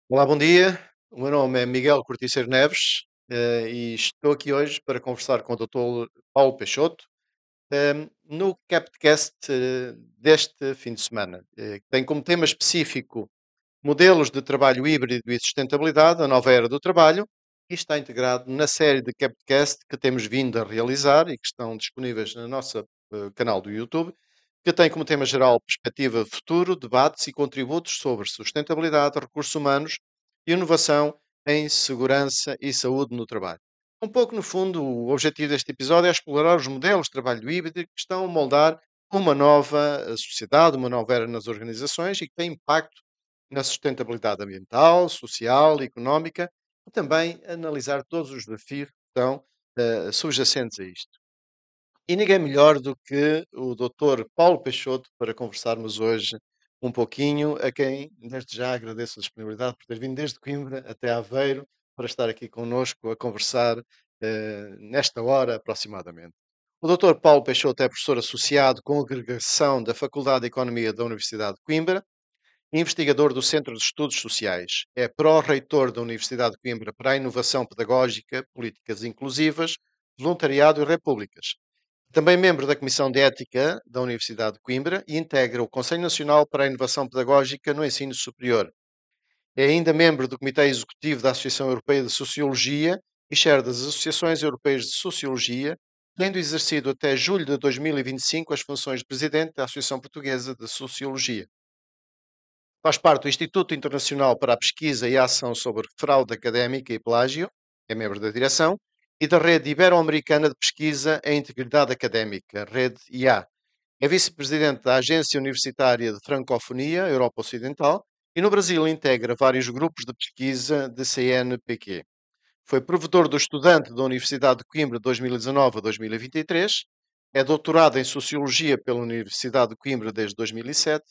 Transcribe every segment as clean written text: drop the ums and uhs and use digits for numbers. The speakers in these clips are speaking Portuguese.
Olá, bom dia. O meu nome é Miguel Corticeiro Neves, e estou aqui hoje para conversar com o Dr. Paulo Peixoto, no CapTcast deste fim de semana, que tem como tema específico modelos de trabalho híbrido e sustentabilidade, a nova era do trabalho, e está integrado na série de CapTcast que temos vindo a realizar e que estão disponíveis no nosso canal do YouTube, que tem como tema geral perspectiva de futuro, debates e contributos sobre sustentabilidade, recursos humanos e inovação em segurança e saúde no trabalho. Um pouco, no fundo, o objetivo deste episódio é explorar os modelos de trabalho híbrido que estão a moldar uma nova sociedade, uma nova era nas organizações e que tem impacto na sustentabilidade ambiental, social e económica, e também analisar todos os desafios que estão subjacentes a isto. E ninguém melhor do que o Dr. Paulo Peixoto para conversarmos hoje um pouquinho, a quem desde já agradeço a disponibilidade por ter vindo desde Coimbra até Aveiro para estar aqui connosco a conversar nesta hora aproximadamente. O Dr. Paulo Peixoto é professor associado com agregação da Faculdade de Economia da Universidade de Coimbra, investigador do Centro de Estudos Sociais. É pró-reitor da Universidade de Coimbra para a Inovação Pedagógica, Políticas Inclusivas, Voluntariado e Repúblicas. Também membro da Comissão de Ética da Universidade de Coimbra e integra o Conselho Nacional para a Inovação Pedagógica no Ensino Superior. É ainda membro do Comitê Executivo da Associação Europeia de Sociologia e chair das Associações Europeias de Sociologia, tendo exercido até julho de 2025 as funções de presidente da Associação Portuguesa de Sociologia. Faz parte do Instituto Internacional para a Pesquisa e a Ação sobre Fraude Académica e Plágio, é membro da direção, e da Rede Ibero-Americana de Pesquisa em Integridade Académica, Rede IA. É vice-presidente da Agência Universitária de Francofonia, Europa Ocidental, e no Brasil integra vários grupos de pesquisa de CNPq. Foi provedor do estudante da Universidade de Coimbra de 2019 a 2023, é doutorado em Sociologia pela Universidade de Coimbra desde 2007,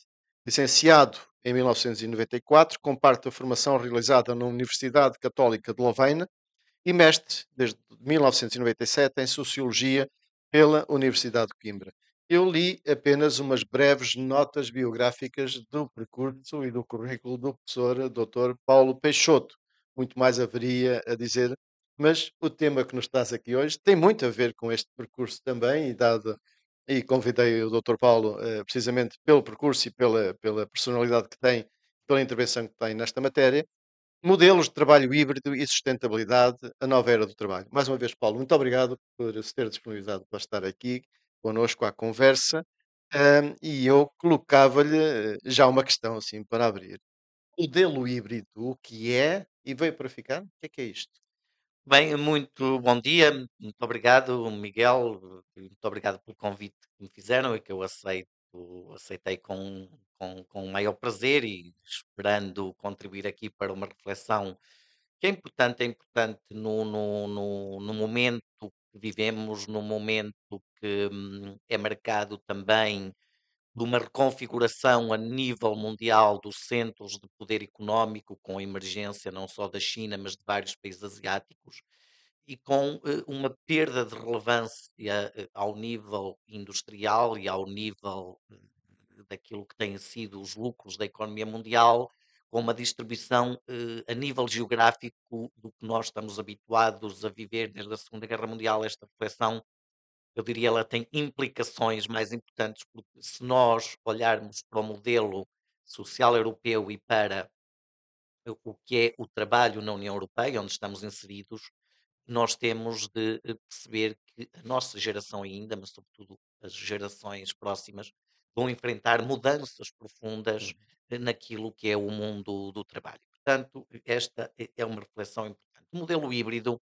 licenciado em 1994, com parte da formação realizada na Universidade Católica de Louvain e mestre desde 1997 em Sociologia pela Universidade de Coimbra. Eu li apenas umas breves notas biográficas do percurso e do currículo do professor Dr. Paulo Peixoto. Muito mais haveria a dizer, mas o tema que nos traz aqui hoje tem muito a ver com este percurso também, e convidei o Dr. Paulo precisamente pelo percurso e pela personalidade que tem, pela intervenção que tem nesta matéria. Modelos de trabalho híbrido e sustentabilidade, a nova era do trabalho. Mais uma vez, Paulo, muito obrigado por se ter disponibilizado para estar aqui connosco à conversa. E eu colocava-lhe já uma questão assim para abrir. Modelo híbrido, o que é e veio para ficar? O que é isto? Bem, muito bom dia, muito obrigado, Miguel, e muito obrigado pelo convite que me fizeram e que eu aceitei com o maior prazer e esperando contribuir aqui para uma reflexão que é importante no momento que vivemos, no momento que é marcado também de uma reconfiguração a nível mundial dos centros de poder económico, com a emergência não só da China, mas de vários países asiáticos e com uma perda de relevância ao nível industrial e ao nível daquilo que têm sido os lucros da economia mundial, com uma distribuição a nível geográfico do que nós estamos habituados a viver desde a Segunda Guerra Mundial. Esta reflexão, eu diria, ela tem implicações mais importantes, porque se nós olharmos para o modelo social europeu e para o que é o trabalho na União Europeia, onde estamos inseridos, nós temos de perceber que a nossa geração ainda, mas sobretudo as gerações próximas, vão enfrentar mudanças profundas Uhum. naquilo que é o mundo do trabalho. Portanto, esta é uma reflexão importante. O modelo híbrido,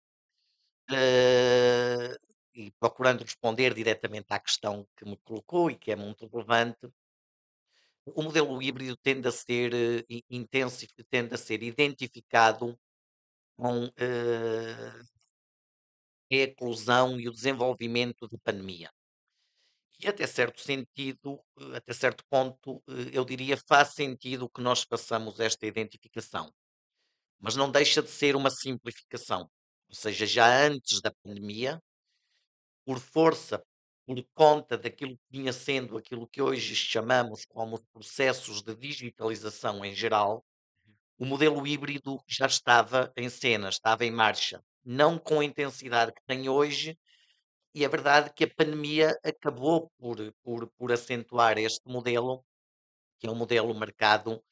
eh, e procurando responder diretamente à questão que me colocou e que é muito relevante, o modelo híbrido tende a ser tende a ser identificado com a eclosão e o desenvolvimento de pandemia. E até certo sentido, até certo ponto, eu diria, faz sentido que nós façamos esta identificação, mas não deixa de ser uma simplificação. Ou seja, já antes da pandemia, por força, por conta daquilo que vinha sendo aquilo que hoje chamamos como processos de digitalização em geral, o modelo híbrido já estava em cena, estava em marcha, não com a intensidade que tem hoje, e é verdade que a pandemia acabou por acentuar este modelo, que é um modelo marcado,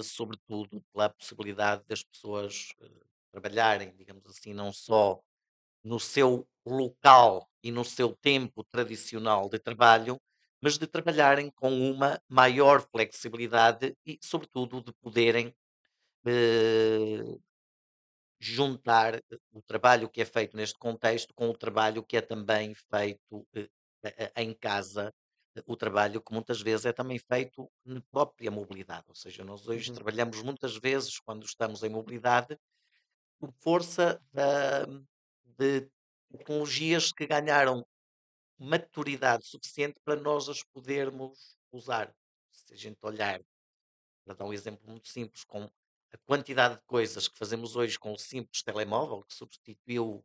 sobretudo pela possibilidade das pessoas trabalharem, digamos assim, não só no seu local e no seu tempo tradicional de trabalho, mas de trabalharem com uma maior flexibilidade e, sobretudo, de poderem eh, juntar o trabalho que é feito neste contexto com o trabalho que é também feito em casa, o trabalho que muitas vezes é também feito na própria mobilidade. Ou seja, nós hoje Uhum, trabalhamos muitas vezes, quando estamos em mobilidade, por força de tecnologias que ganharam maturidade suficiente para nós as podermos usar. Se a gente olhar, para dar um exemplo muito simples, com a quantidade de coisas que fazemos hoje com o simples telemóvel, que substituiu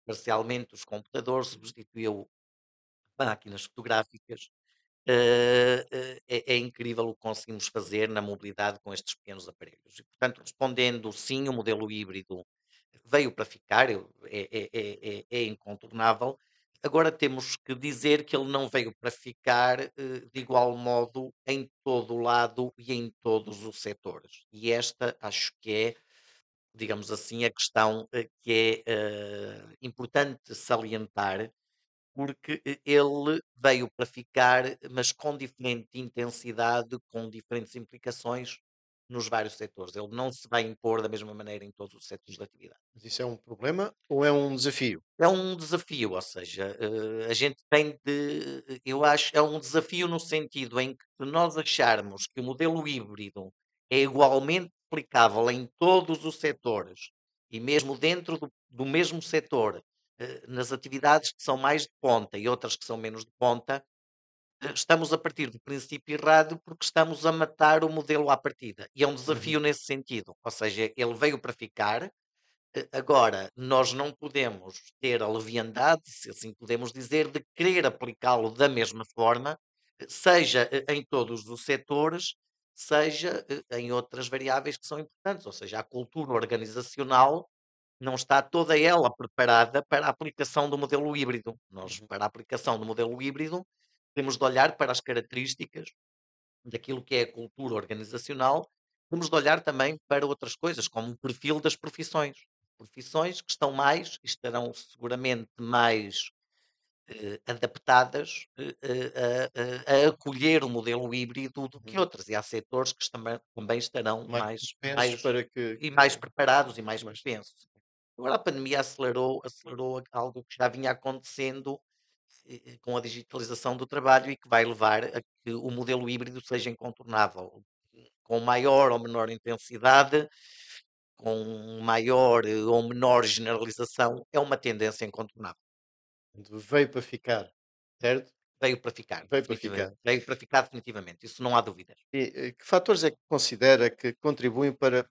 parcialmente os computadores, uhum. substituiu máquinas fotográficas, é incrível o que conseguimos fazer na mobilidade com estes pequenos aparelhos. E, portanto, respondendo sim, o modelo híbrido veio para ficar, é incontornável. Agora temos que dizer que ele não veio para ficar de igual modo em todo o lado e em todos os setores. E esta acho que é, digamos assim, a questão que é importante salientar, porque ele veio para ficar, mas com diferente intensidade, com diferentes implicações nos vários setores. Ele não se vai impor da mesma maneira em todos os setores de atividade. Mas isso é um problema ou é um desafio? É um desafio, ou seja, a gente tem de, eu acho, é um desafio no sentido em que se nós acharmos que o modelo híbrido é igualmente aplicável em todos os setores e mesmo dentro do mesmo setor, nas atividades que são mais de ponta e outras que são menos de ponta, estamos a partir do princípio errado porque estamos a matar o modelo à partida. E é um Uhum, desafio nesse sentido, ou seja, ele veio para ficar. Agora, nós não podemos ter a leviandade, se assim podemos dizer, de querer aplicá-lo da mesma forma, seja em todos os setores, seja em outras variáveis que são importantes, ou seja, a cultura organizacional não está toda ela preparada para a aplicação do modelo híbrido. Nós, uhum. para a aplicação do modelo híbrido, temos de olhar para as características daquilo que é a cultura organizacional, temos de olhar também para outras coisas, como o perfil das profissões. Profissões que estão mais, e estarão seguramente mais adaptadas a acolher o modelo híbrido do que Uhum. outras. E há setores que também estarão Mais propensos para e que mais preparados e mais mais propensos. Agora a pandemia acelerou algo que já vinha acontecendo com a digitalização do trabalho e que vai levar a que o modelo híbrido seja incontornável, com maior ou menor intensidade, com maior ou menor generalização, é uma tendência incontornável. veio para ficar, certo? Veio para ficar, Veio para definitivamente. ficar. Veio para ficar definitivamente, isso não há dúvidas. E, que fatores é que considera que contribuem para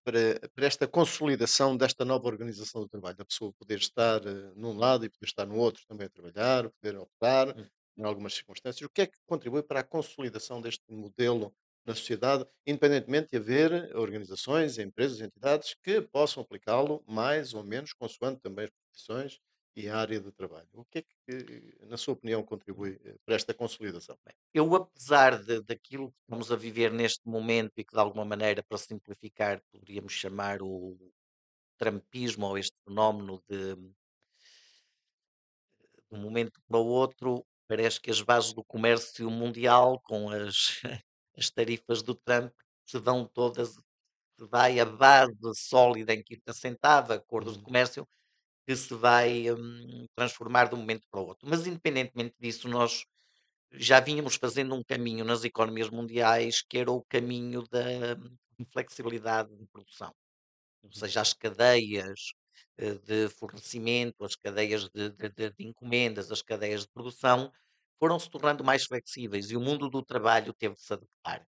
esta consolidação desta nova organização do trabalho? A pessoa poder estar num lado e poder estar no outro também a trabalhar, poder optar Hum. em algumas circunstâncias. O que é que contribui para a consolidação deste modelo na sociedade, independentemente de haver organizações, empresas, entidades que possam aplicá-lo mais ou menos, consoante também as profissões e a área de trabalho? O que é que, na sua opinião, contribui para esta consolidação? Eu, apesar daquilo que estamos a viver neste momento e que de alguma maneira, para simplificar, poderíamos chamar o trampismo ou este fenómeno de um momento para o outro, parece que as bases do comércio mundial, com as, as tarifas do Trump, se vão todas, se vai a base sólida em que assentava acordos de Uhum. comércio, que se vai transformar de um momento para o outro. Mas, independentemente disso, nós já vínhamos fazendo um caminho nas economias mundiais que era o caminho da flexibilidade de produção. Ou Uhum. seja, as cadeias de fornecimento, as cadeias de encomendas, as cadeias de produção foram se tornando mais flexíveis e o mundo do trabalho teve de se adequar.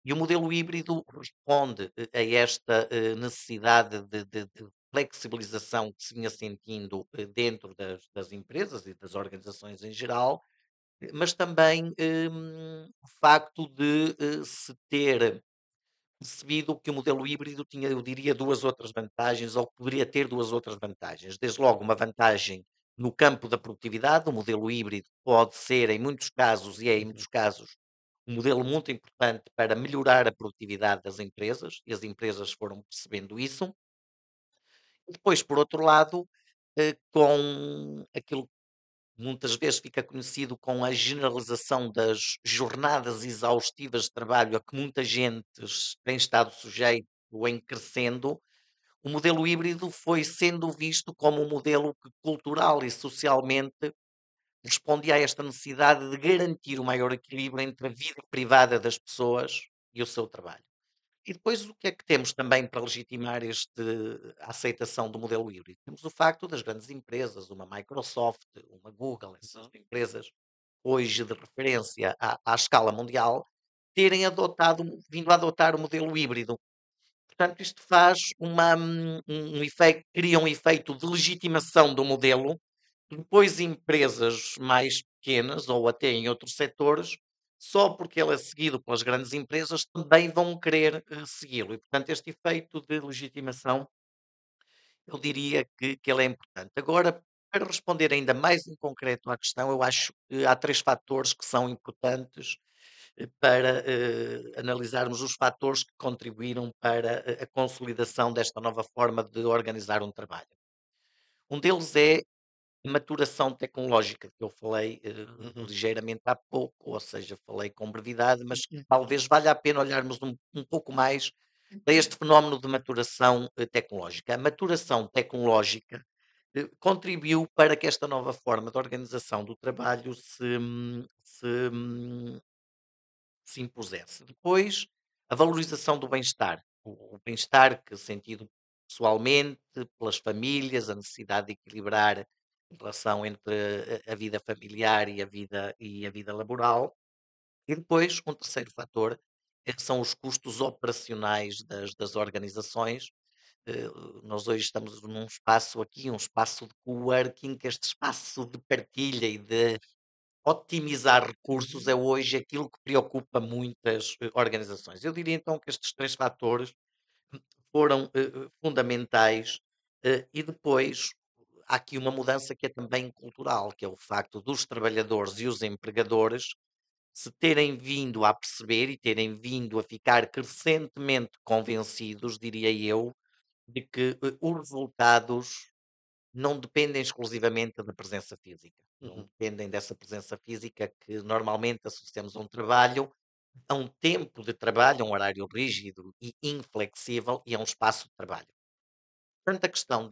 E o modelo híbrido responde a esta necessidade de flexibilização que se vinha sentindo dentro das empresas e das organizações em geral, mas também o facto de se ter percebido que o modelo híbrido tinha, eu diria, 2 outras vantagens, ou poderia ter 2 outras vantagens. Desde logo, uma vantagem no campo da produtividade, o modelo híbrido pode ser, em muitos casos, e é em Uhum, muitos casos, um modelo muito importante para melhorar a produtividade das empresas, e as empresas foram percebendo isso. E depois, por outro lado, com aquilo que muitas vezes fica conhecido com a generalização das jornadas exaustivas de trabalho a que muita gente tem estado sujeito em crescendo, o modelo híbrido foi sendo visto como um modelo que cultural e socialmente respondia a esta necessidade de garantir o maior equilíbrio entre a vida privada das pessoas e o seu trabalho. E depois o que é que temos também para legitimar a aceitação do modelo híbrido? Temos o facto das grandes empresas, uma Microsoft, uma Google, essas uhum, empresas hoje de referência à escala mundial, terem adotado, vindo a adotar o modelo híbrido. Portanto, isto faz um efeito, cria um efeito de legitimação do modelo, que depois empresas mais pequenas, ou até em outros setores, só porque ele é seguido pelas grandes empresas, também vão querer segui-lo. E, portanto, este efeito de legitimação, eu diria que ele é importante. Agora, para responder ainda mais em concreto à questão, eu acho que há 3 fatores que são importantes para analisarmos os fatores que contribuíram para a consolidação desta nova forma de organizar um trabalho. Um deles é a maturação tecnológica, que eu falei uhum, ligeiramente há pouco, ou seja, falei com brevidade, mas que talvez valha a pena olharmos um pouco mais para este fenómeno de maturação tecnológica. A maturação tecnológica contribuiu para que esta nova forma de organização do trabalho se impusesse. Depois, a valorização do bem-estar. O bem-estar que sentido pessoalmente, pelas famílias, a necessidade de equilibrar a relação entre a vida familiar e a vida laboral. E depois, um terceiro fator, é que são os custos operacionais das organizações. Eh, Nós hoje estamos num espaço aqui, um espaço de coworking, que este espaço de partilha e de otimizar recursos é hoje aquilo que preocupa muitas, organizações. Eu diria então que estes 3 fatores foram, fundamentais, e depois há aqui uma mudança que é também cultural, que é o facto dos trabalhadores e os empregadores se terem vindo a perceber e terem vindo a ficar crescentemente convencidos, diria eu, de que, os resultados não dependem exclusivamente da presença física. Não uhum. dependem dessa presença física que normalmente associamos a um trabalho, a um tempo de trabalho, a um horário rígido e inflexível e a um espaço de trabalho. Portanto, a questão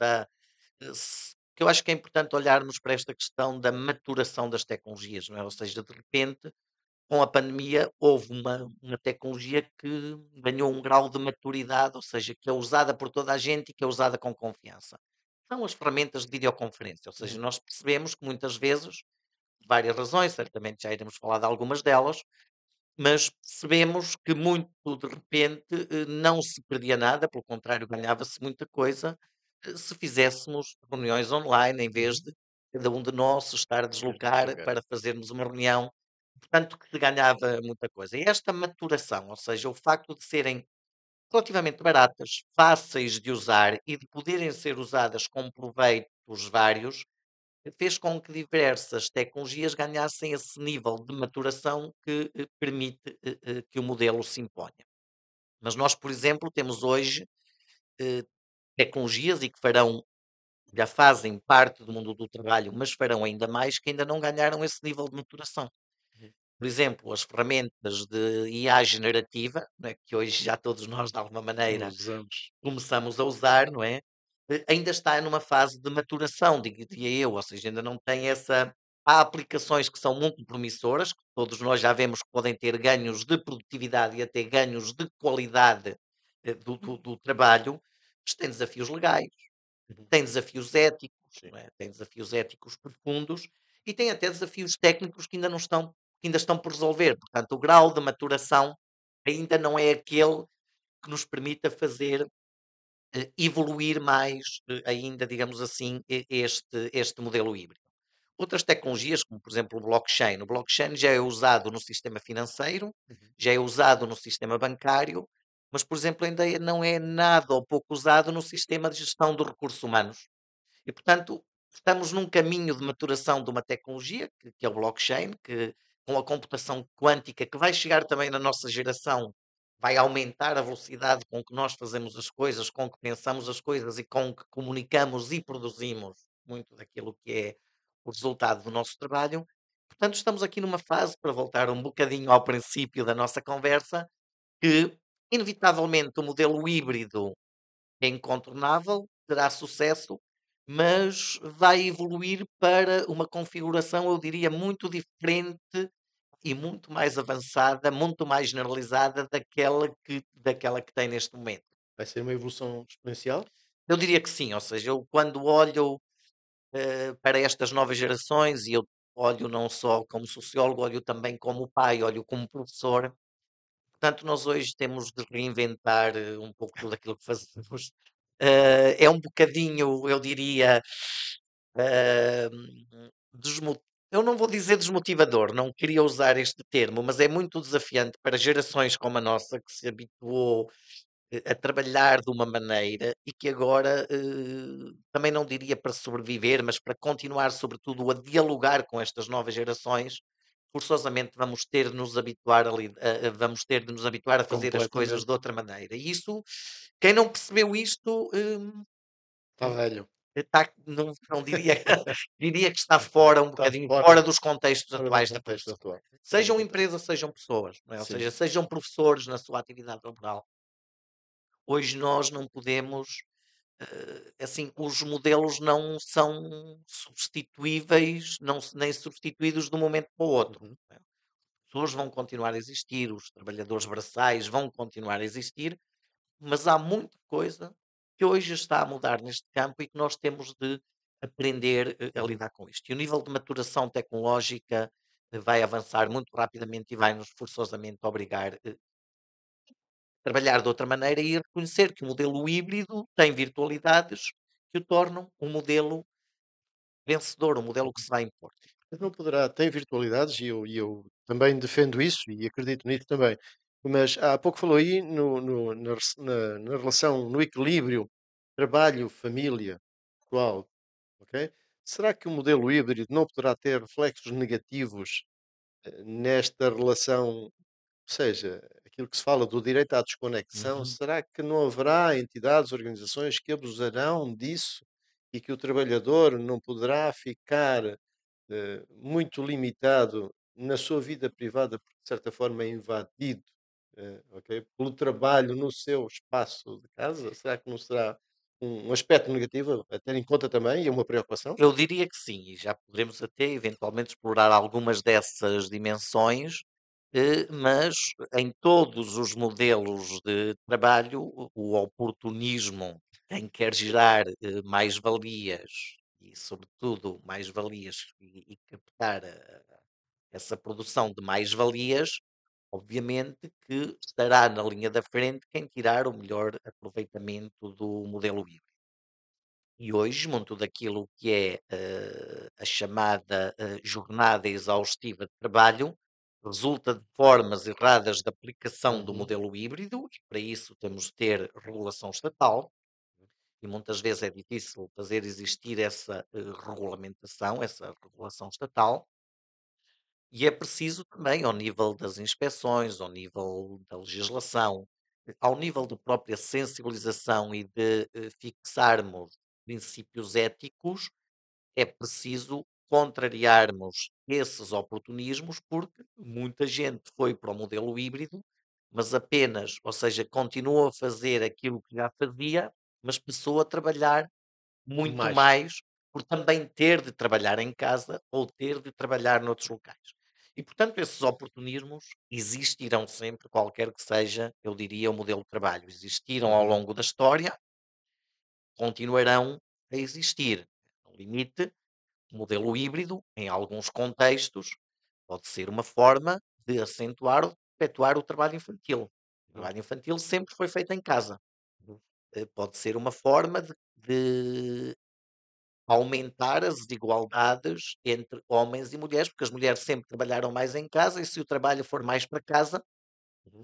que eu acho que é importante olharmos para esta questão da maturação das tecnologias, não é? Ou seja, de repente, com a pandemia, houve uma tecnologia que ganhou um grau de maturidade, ou seja, que é usada por toda a gente e que é usada com confiança. São as ferramentas de videoconferência, ou seja, Uhum, nós percebemos que muitas vezes, por várias razões, certamente já iremos falar de algumas delas, mas percebemos que muito de repente não se perdia nada, pelo contrário, ganhava-se muita coisa se fizéssemos reuniões online em vez uhum. de cada um de nós se estar a Ir deslocar lugar. para fazermos uma reunião. Portanto, que se ganhava muita coisa. E esta maturação, ou seja, o facto de serem relativamente baratas, fáceis de usar e de poderem ser usadas com proveitos vários, fez com que diversas tecnologias ganhassem esse nível de maturação que permite que o modelo se imponha. Mas nós, por exemplo, temos hoje eh, tecnologias e que farão, já fazem parte do mundo do trabalho, mas farão ainda mais, que ainda não ganharam esse nível de maturação. Uhum. Por exemplo, as ferramentas de IA generativa, né, que hoje já todos nós, de alguma maneira, Usamos. começamos a usar, não é? Ainda está numa fase de maturação, diria eu, ou seja, ainda não tem essa. Há aplicações que são muito promissoras, que todos nós já vemos que podem ter ganhos de produtividade e até ganhos de qualidade do trabalho, mas tem desafios legais, Uhum. tem desafios éticos, Sim. não é? Tem desafios éticos profundos e tem até desafios técnicos que ainda estão por resolver. Portanto, o grau de maturação ainda não é aquele que nos permita fazer evoluir mais ainda, digamos assim, este modelo híbrido. Outras tecnologias, como por exemplo o blockchain já é usado no sistema financeiro, Uhum. já é usado no sistema bancário, mas, por exemplo, ainda não é nada ou pouco usado no sistema de gestão de recursos humanos. E, portanto, estamos num caminho de maturação de uma tecnologia, que é o blockchain, que com a computação quântica, que vai chegar também na nossa geração, vai aumentar a velocidade com que nós fazemos as coisas, com que pensamos as coisas e com que comunicamos e produzimos muito daquilo que é o resultado do nosso trabalho. Portanto, estamos aqui numa fase, para voltar um bocadinho ao princípio da nossa conversa, que inevitavelmente o modelo híbrido é incontornável, terá sucesso, mas vai evoluir para uma configuração, eu diria, muito diferente e muito mais avançada, muito mais generalizada daquela que tem neste momento. Vai ser uma evolução exponencial? Eu diria que sim, ou seja, eu quando olho para estas novas gerações, e eu olho não só como sociólogo, olho também como pai, olho como professor. Portanto, nós hoje temos de reinventar um pouco tudo aquilo que fazemos. É um bocadinho, eu diria, eh, desmo- eu não vou dizer desmotivador, não queria usar este termo, mas é muito desafiante para gerações como a nossa, que se habituou a trabalhar de uma maneira e que agora, também não diria para sobreviver, mas para continuar, sobretudo, a dialogar com estas novas gerações, forçosamente vamos ter de nos habituar vamos ter de nos habituar a fazer as coisas de Completamente. outra maneira. E isso, quem não percebeu isto, Está velho. não diria, diria que está fora, um Está bocadinho fora, fora dos contextos fora do atuais da contexto profissão. atual. Fora do Sejam contexto. empresas, sejam pessoas, não é? Ou Sim. seja, sejam professores na sua atividade laboral. Hoje nós não podemos, assim, os modelos não são substituíveis, não se nem substituídos de um momento para o outro. Uhum. Não é? As pessoas vão continuar a existir, os trabalhadores braçais vão continuar a existir, mas há muita coisa que hoje está a mudar neste campo e que nós temos de aprender a Uhum. lidar com isto. E o nível de maturação tecnológica vai avançar muito rapidamente e vai-nos forçosamente obrigar trabalhar de outra maneira e reconhecer que o modelo híbrido tem virtualidades que o tornam um modelo vencedor, um modelo que Uhum. se vai impor. Mas não poderá, tem virtualidades e eu também defendo isso e acredito nisso também. Mas há pouco falou aí na relação, no equilíbrio trabalho-família atual, ok? Será que o modelo híbrido não poderá ter reflexos negativos nesta relação? Ou seja, aquilo que se fala do direito à desconexão, Uhum. será que não haverá entidades, organizações que abusarão disso e que o trabalhador não poderá ficar muito limitado na sua vida privada, porque de certa forma é invadido, ok, pelo trabalho no seu espaço de casa? Será que não será um aspecto negativo a ter em conta também e é uma preocupação? Eu diria que sim, e já poderemos até eventualmente explorar algumas dessas dimensões, mas em todos os modelos de trabalho, o oportunismo, quem quer gerar mais-valias e, sobretudo, mais-valias e captar essa produção de mais-valias, obviamente que estará na linha da frente quem tirar o melhor aproveitamento do modelo híbrido. E hoje, muito daquilo que é a chamada jornada exaustiva de trabalho resulta de formas erradas de aplicação do Uhum, modelo híbrido, e para isso temos de ter regulação estatal, e muitas vezes é difícil fazer existir essa regulamentação, essa regulação estatal, e é preciso também, ao nível das inspeções, ao nível da legislação, ao nível da própria sensibilização e de fixarmos princípios éticos, é preciso contrariarmos esses oportunismos, porque muita gente foi para o modelo híbrido, mas apenas, ou seja, continuou a fazer aquilo que já fazia, mas passou a trabalhar muito mais. mais por também ter de trabalhar em casa ou ter de trabalhar noutros locais. E, portanto, esses oportunismos existirão sempre, qualquer que seja, eu diria, o modelo de trabalho. Existiram ao Uhum, longo da história, continuarão a existir. No limite, o modelo híbrido, em alguns contextos, pode ser uma forma de acentuar ou perpetuar o trabalho infantil. O uhum, trabalho infantil sempre foi feito em casa. uhum. Pode ser uma forma de aumentar as desigualdades entre homens e mulheres, porque as mulheres sempre trabalharam mais em casa e se o trabalho for mais para casa, Uhum.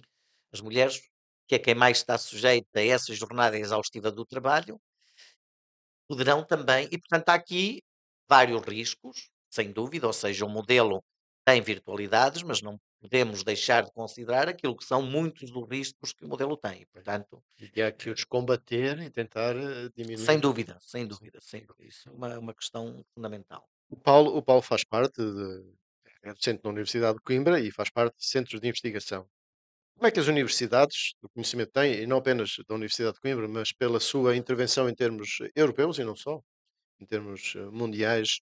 as mulheres que é quem mais está sujeito a essa jornada exaustiva do trabalho, poderão também e portanto há aqui vários riscos, sem dúvida, ou seja, o modelo tem virtualidades, mas não podemos deixar de considerar aquilo que são muitos dos riscos que o modelo tem. E, portanto, E que há que os combater e tentar sem diminuir. dúvida, sem Sim. dúvida, sem dúvida. Isso é uma questão fundamental. O Paulo faz parte é docente na Universidade de Coimbra e faz parte de centros de investigação. Como é que as universidades do conhecimento têm, e não apenas da Universidade de Coimbra, mas pela sua intervenção em termos europeus e não só, em termos mundiais,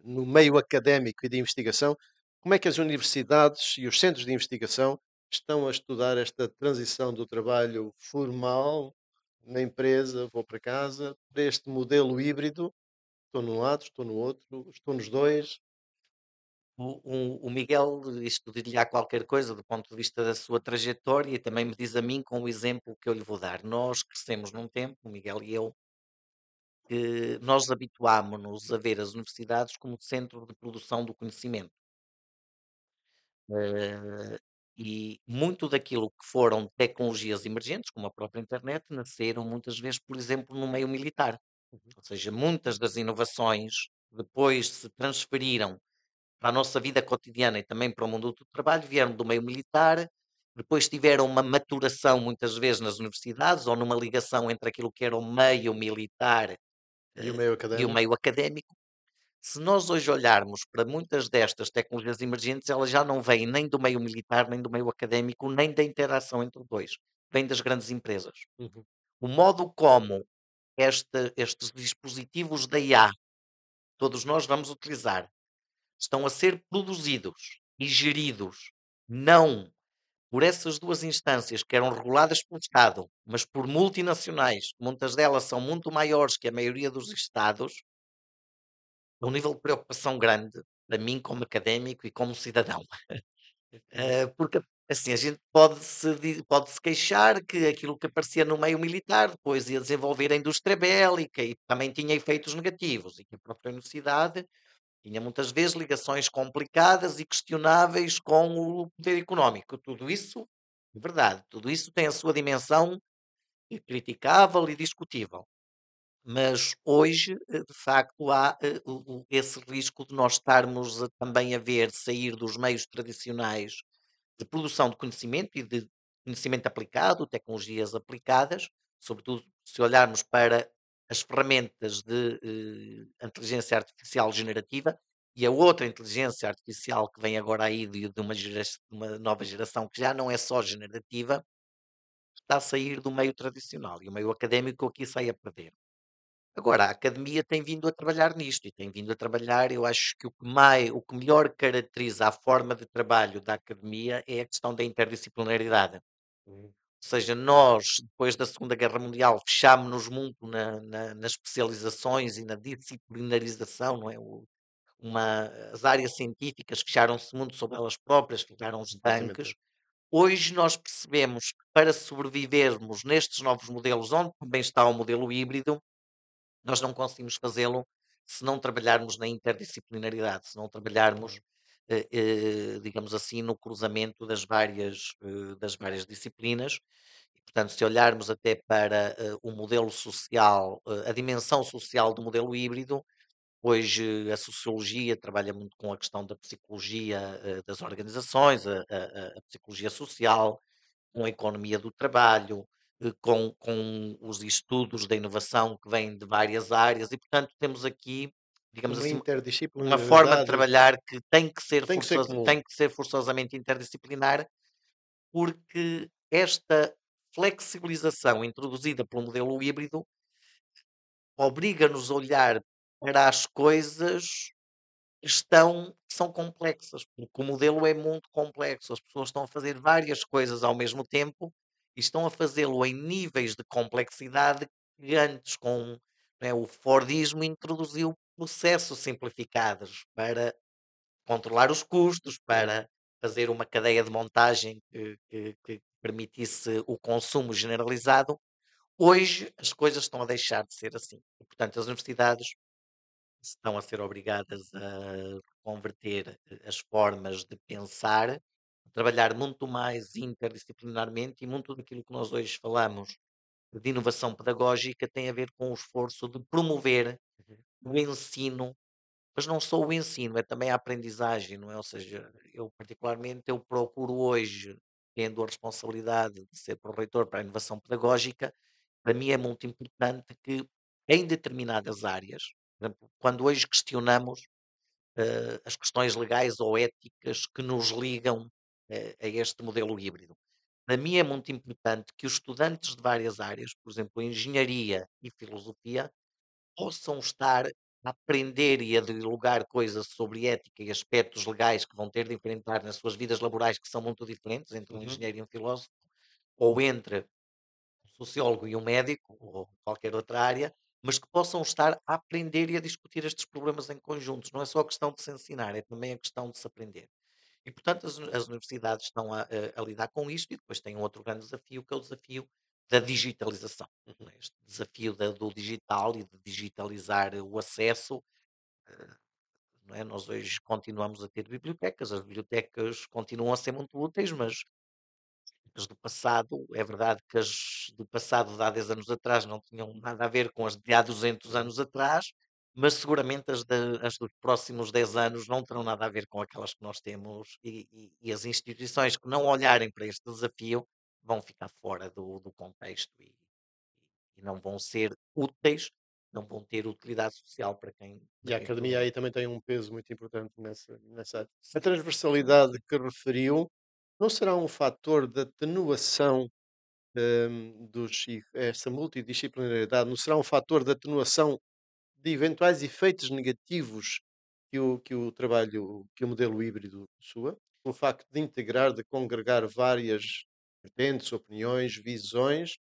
no meio académico e de investigação, como é que as universidades e os centros de investigação estão a estudar esta transição do trabalho formal na empresa, vou para casa, para este modelo híbrido? Estou num lado, estou no outro, estou nos dois. O Miguel, isto dir-lhe-á qualquer coisa do ponto de vista da sua trajetória e também me diz a mim com o exemplo que eu lhe vou dar. Nós crescemos num tempo, o Miguel e eu, que nós habituámo-nos a ver as universidades como centro de produção do conhecimento. Eh, e muito daquilo que foram tecnologias emergentes, como a própria internet, nasceram muitas vezes, por exemplo, no meio militar. Uhum. Ou seja, muitas das inovações depois se transferiram para a nossa vida cotidiana e também para o mundo do trabalho, vieram do meio militar, depois tiveram uma maturação muitas vezes nas universidades ou numa ligação entre aquilo que era o meio militar E o meio e o académico? meio académico. Se nós hoje olharmos para muitas destas tecnologias emergentes, elas já não vêm nem do meio militar, nem do meio académico, nem da interação entre os dois. Vêm das grandes empresas. Uhum. O modo como estes dispositivos da IA, todos nós vamos utilizar, estão a ser produzidos e geridos não por essas duas instâncias que eram reguladas pelo Estado, mas por multinacionais, muitas delas são muito maiores que a maioria dos Estados, é um nível de preocupação grande para mim como académico e como cidadão. Uhum. Porque assim, a gente pode se queixar que aquilo que aparecia no meio militar depois ia desenvolver a indústria bélica e também tinha efeitos negativos e que a própria universidade tinha muitas vezes ligações complicadas e questionáveis com o poder económico. Tudo isso é verdade, tudo isso tem a sua dimensão criticável e discutível. Mas hoje, de facto, há esse risco de nós estarmos também a ver sair dos meios tradicionais de produção de conhecimento e de conhecimento aplicado, tecnologias aplicadas, sobretudo se olharmos para as ferramentas de inteligência artificial generativa e a outra inteligência artificial que vem agora aí de uma nova geração que já não é só generativa, está a sair do meio tradicional e o meio académico aqui sai a perder. Agora, a academia tem vindo a trabalhar nisto e tem vindo a trabalhar, eu acho que o que melhor caracteriza a forma de trabalho da academia é a questão da interdisciplinaridade. Ou Uhum. seja, nós, depois da Segunda Guerra Mundial, fechámos-nos muito nas especializações e na disciplinarização, não é? As áreas científicas fecharam-se muito sobre elas próprias, ficaram Exatamente. estanques. Hoje nós percebemos que para sobrevivermos nestes novos modelos, onde também está o modelo híbrido, nós não conseguimos fazê-lo se não trabalharmos na interdisciplinaridade, se não trabalharmos, Claro. digamos assim, no cruzamento das várias disciplinas. E, portanto, se olharmos até para o modelo social, a dimensão social do modelo híbrido, hoje a sociologia trabalha muito com a questão da psicologia das organizações, a psicologia social, com a economia do trabalho, com os estudos da inovação que vêm de várias áreas e, portanto, temos aqui, digamos Uma assim, uma forma de interdisciplinaridade trabalhar que tem que ser comum. tem que ser forçosamente interdisciplinar, porque esta flexibilização introduzida pelo modelo híbrido obriga-nos a olhar para as coisas são complexas, porque o modelo é muito complexo. As pessoas estão a fazer várias coisas ao mesmo tempo e estão a fazê-lo em níveis de complexidade que antes, o Fordismo introduziu processos simplificados para controlar os custos, Claro. para fazer uma cadeia de montagem que permitisse o consumo generalizado. Hoje as coisas estão a deixar de ser assim. E, portanto, as universidades estão a ser obrigadas a converter as formas de pensar trabalhar muito mais interdisciplinarmente e muito daquilo que nós hoje falamos de inovação pedagógica tem a ver com o esforço de promover Uhum, o ensino, mas não só o ensino, é também a aprendizagem, não é? Ou seja, eu particularmente eu procuro hoje, tendo a responsabilidade de ser pró-reitor para a inovação pedagógica, para mim é muito importante que em determinadas áreas, por exemplo, quando hoje questionamos as questões legais ou éticas que nos ligam a este modelo híbrido. Para mim é muito importante que os estudantes de várias áreas, por exemplo, engenharia e filosofia, possam estar a aprender e a dialogar coisas sobre ética e aspectos legais que vão ter de enfrentar nas suas vidas laborais, que são muito diferentes entre um uhum. engenheiro e um filósofo, ou entre um sociólogo e um médico, ou qualquer outra área, mas que possam estar a aprender e a discutir estes problemas em conjuntos. Não é só a questão de se ensinar, é também a questão de se aprender. E, portanto, as universidades estão a lidar com isto e depois tem um outro grande desafio, que é o desafio da digitalização. Não é? Este desafio do digital e de digitalizar o acesso. Não é? Nós hoje continuamos a ter bibliotecas, as bibliotecas continuam a ser muito úteis, mas as do passado, é verdade que as do passado de há 10 anos atrás não tinham nada a ver com as de há 200 Uhum. anos atrás, mas seguramente as dos próximos 10 anos não terão nada a ver com aquelas que nós temos e as instituições que não olharem para este desafio vão ficar fora do contexto e não vão ser úteis, não vão ter utilidade social E para a quem academia utilizar. aí também tem um peso muito importante nessa área. A Sim, transversalidade sim. que referiu não será um fator de atenuação essa multidisciplinaridade não será um fator de atenuação de eventuais efeitos negativos que o modelo híbrido possua? O facto de integrar, de congregar várias vertentes, opiniões, visões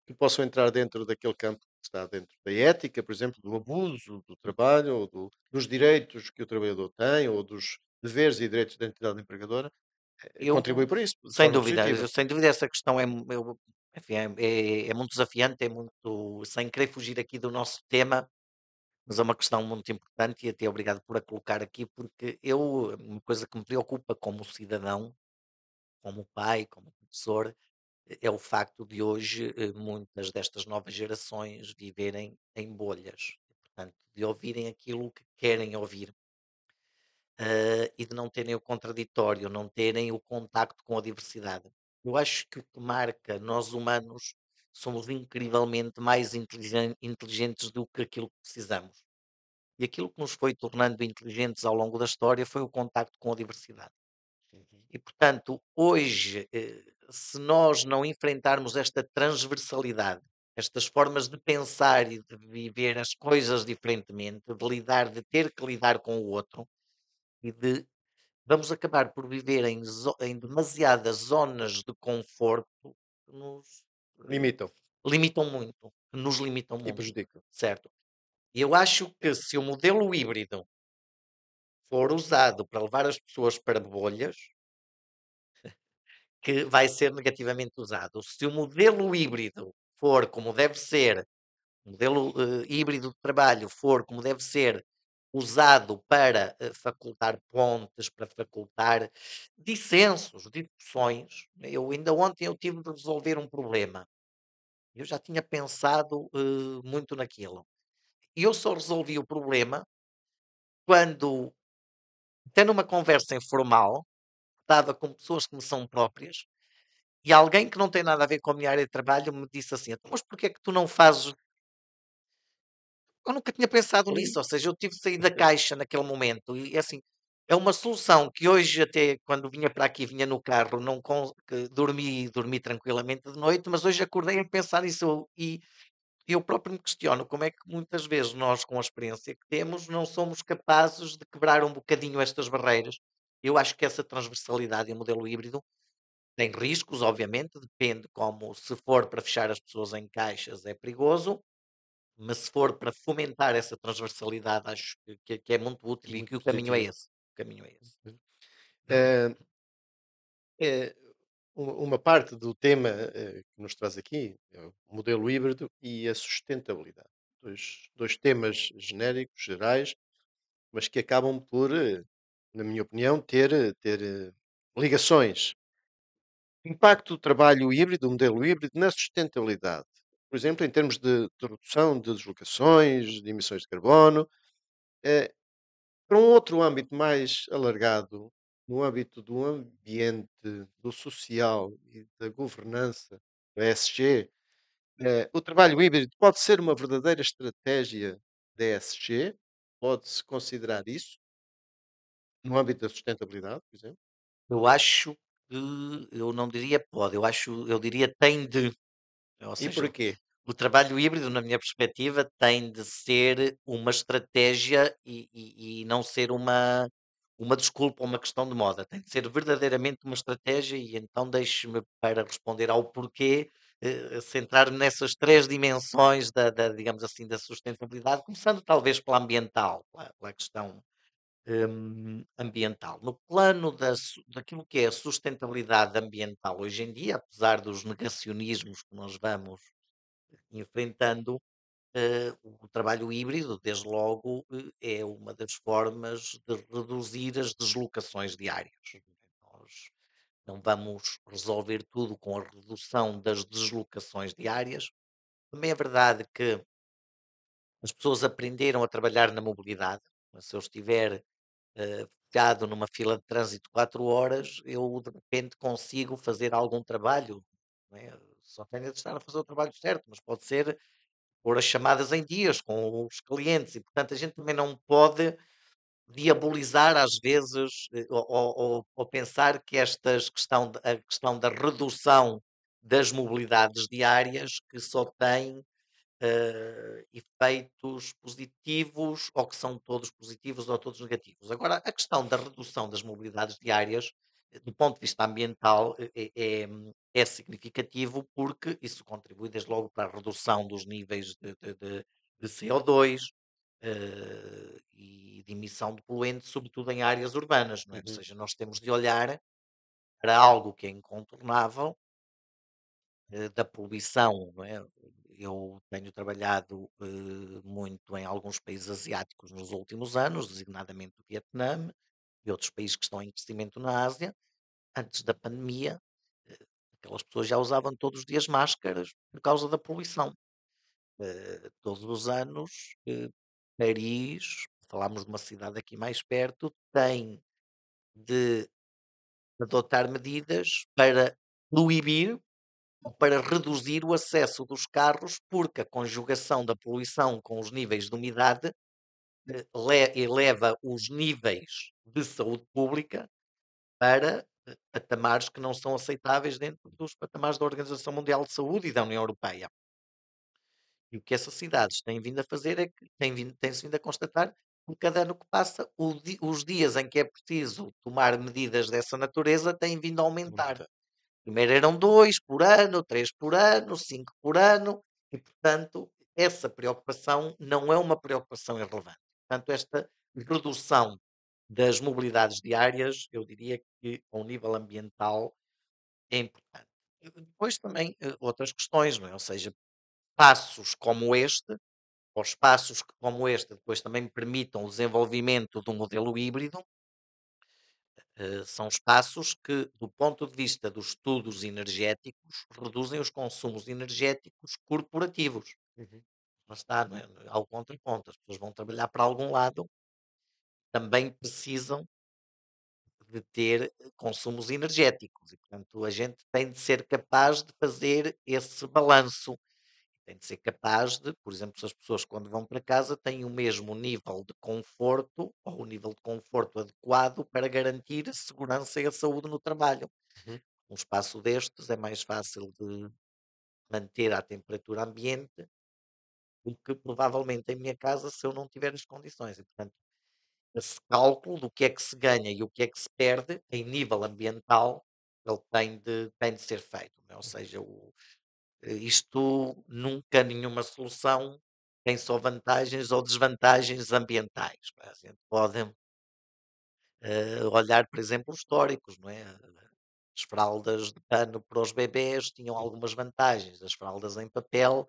que possam entrar dentro daquele campo que está dentro da ética, por exemplo, do abuso do trabalho, ou dos direitos que o trabalhador tem, ou dos deveres e direitos da entidade empregadora, contribui Eu, para isso, de forma positiva. sem dúvida essa questão enfim, é muito desafiante, é muito, sem querer fugir aqui do nosso tema, mas é uma questão muito importante e até obrigado por a colocar aqui, porque uma coisa que me preocupa como cidadão, como pai, como professor, é o facto de hoje muitas destas novas gerações viverem em bolhas, portanto, de ouvirem aquilo que querem ouvir e de não terem o contraditório, não terem o contacto com a diversidade. Eu acho que o que marca nós humanos somos incrivelmente mais inteligentes do que aquilo que precisamos. E aquilo que nos foi tornando inteligentes ao longo da história foi o contacto com a diversidade. Uhum. E, portanto, hoje, se nós não enfrentarmos esta transversalidade, estas formas de pensar e de viver as coisas diferentemente, de lidar, de ter que lidar com o outro, e de vamos acabar por viver em demasiadas zonas de conforto que nos eh, Limitam limitam muito, que nos limitam e muito, prejudicam. certo? E eu acho que se o modelo híbrido for usado para levar as pessoas para bolhas, que vai ser negativamente usado. Se o modelo híbrido for como deve ser, o modelo híbrido de trabalho for como deve ser, usado para facultar pontes, para facultar dissensos, discussões. Eu ainda ontem eu tive de resolver um problema. Eu já tinha pensado muito naquilo. E eu só resolvi o problema quando, tendo uma conversa informal, estava com pessoas que me são próprias, e alguém que não tem nada a ver com a minha área de trabalho me disse assim: "Então, mas porquê é que tu não fazes?" Eu nunca tinha pensado Ali, nisso, ou seja, eu tive de sair da caixa naquele momento e, é assim, é uma solução que hoje até quando vinha para aqui, vinha no carro, não que dormi tranquilamente de noite, mas hoje acordei a pensar nisso e eu próprio me questiono como é que muitas vezes nós, com a experiência que temos, não somos capazes de quebrar um bocadinho estas barreiras. Eu acho que essa transversalidade e o modelo híbrido tem riscos, obviamente, depende como se for para fechar as pessoas em caixas é perigoso, mas se for para fomentar essa transversalidade, acho que é muito é útil e muito que o caminho é positivo. esse. O caminho é esse. Eh, É, uma parte do tema que nos traz aqui é o modelo híbrido e a sustentabilidade. Dois temas genéricos, gerais, mas que acabam por, na minha opinião, ter ligações. Impacto do trabalho híbrido, o modelo híbrido, na sustentabilidade. Por exemplo, em termos de redução de deslocações, de emissões de carbono. Eh, para um outro âmbito mais alargado, no âmbito do ambiente, do social e da governança, do ESG, o trabalho híbrido pode ser uma verdadeira estratégia da ESG? Pode-se considerar isso no âmbito da sustentabilidade, por exemplo? Eu acho que eu não diria pode, eu diria tem de. Ou E seja, porquê? o trabalho híbrido, na minha perspectiva, tem de ser uma estratégia e não ser uma desculpa ou uma questão de moda. Tem de ser verdadeiramente uma estratégia e então deixe-me, para responder ao porquê, centrar-me nessas três dimensões digamos assim, da sustentabilidade, começando talvez pela ambiental, pela questão ambiental. No plano daquilo que é a sustentabilidade ambiental hoje em dia, apesar dos negacionismos que nós vamos enfrentando, o trabalho híbrido, desde logo, é uma das formas de reduzir as deslocações diárias. Nós não vamos resolver tudo com a redução das deslocações diárias. Também é verdade que as pessoas aprenderam a trabalhar na mobilidade. Se eu estiver fechado numa fila de trânsito 4 horas, eu de repente consigo fazer algum trabalho. Não é? Só tenho de estar a fazer o trabalho certo, mas pode ser pôr as chamadas em dias com os clientes e, portanto, a gente também não pode diabolizar às vezes ou pensar que a questão da redução das mobilidades diárias que só tem efeitos positivos ou que são todos positivos ou todos negativos. Agora, a questão da redução das mobilidades diárias, do ponto de vista ambiental, é significativo porque isso contribui desde logo para a redução dos níveis de CO2 e de emissão de poluentes, sobretudo em áreas urbanas, não é? Ou Uhum, seja, nós temos de olhar para algo que é incontornável, da poluição, não é? Eu tenho trabalhado muito em alguns países asiáticos nos últimos anos, designadamente o Vietnã e outros países que estão em crescimento na Ásia. Antes da pandemia, aquelas pessoas já usavam todos os dias máscaras por causa da poluição. Todos os anos, Paris, falámos de uma cidade aqui mais perto, tem de adotar medidas para proibir para reduzir o acesso dos carros, porque a conjugação da poluição com os níveis de umidade eleva os níveis de saúde pública para patamares que não são aceitáveis dentro dos patamares da Organização Mundial de Saúde e da União Europeia. E o que essas cidades têm vindo a fazer é que tem-se vindo a constatar que cada ano que passa, os dias em que é preciso tomar medidas dessa natureza têm vindo a aumentar. aumentar. Primeiro eram 2 por ano, 3 por ano, 5 por ano e, portanto, essa preocupação não é uma preocupação irrelevante. Portanto, esta redução das mobilidades diárias, eu diria que ao nível ambiental é importante. E depois também, outras questões, não é? Ou seja, passos como este, ou espaços que como este depois também permitam o desenvolvimento de um modelo híbrido, são espaços que, do ponto de vista dos estudos energéticos, reduzem os consumos energéticos corporativos. Uhum, Lá está, não é? Ao contraponto, as pessoas vão trabalhar para algum lado, também precisam de ter consumos energéticos e, portanto, a gente tem de ser capaz de fazer esse balanço. Tem de ser capaz de, por exemplo, se as pessoas quando vão para casa têm o mesmo nível de conforto ou o nível de conforto adequado para garantir a segurança e a saúde no trabalho. uhum, Um espaço destes é mais fácil de manter a temperatura ambiente do que provavelmente em minha casa se eu não tiver as condições. E, portanto, esse cálculo do que é que se ganha e o que é que se perde em nível ambiental, ele tem de ser feito. Não é? Ou uhum, seja, isto nunca nenhuma solução tem só vantagens ou desvantagens ambientais. Pá. A gente pode olhar, por exemplo, históricos, não é? As fraldas de pano para os bebés tinham algumas vantagens, as fraldas em papel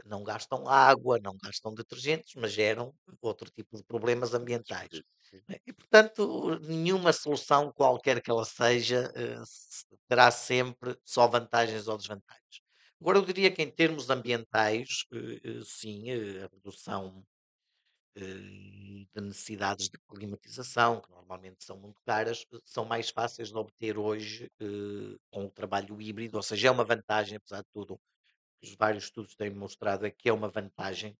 não gastam água, não gastam detergentes, mas geram outro tipo de problemas ambientais. Sim. Né? E, portanto, nenhuma solução, qualquer que ela seja, terá sempre só vantagens ou desvantagens. Agora, eu diria que em termos ambientais, sim, a redução de necessidades de climatização, que normalmente são muito caras, são mais fáceis de obter hoje com o trabalho híbrido, ou seja, é uma vantagem, apesar de tudo, os vários estudos têm mostrado é que é uma vantagem.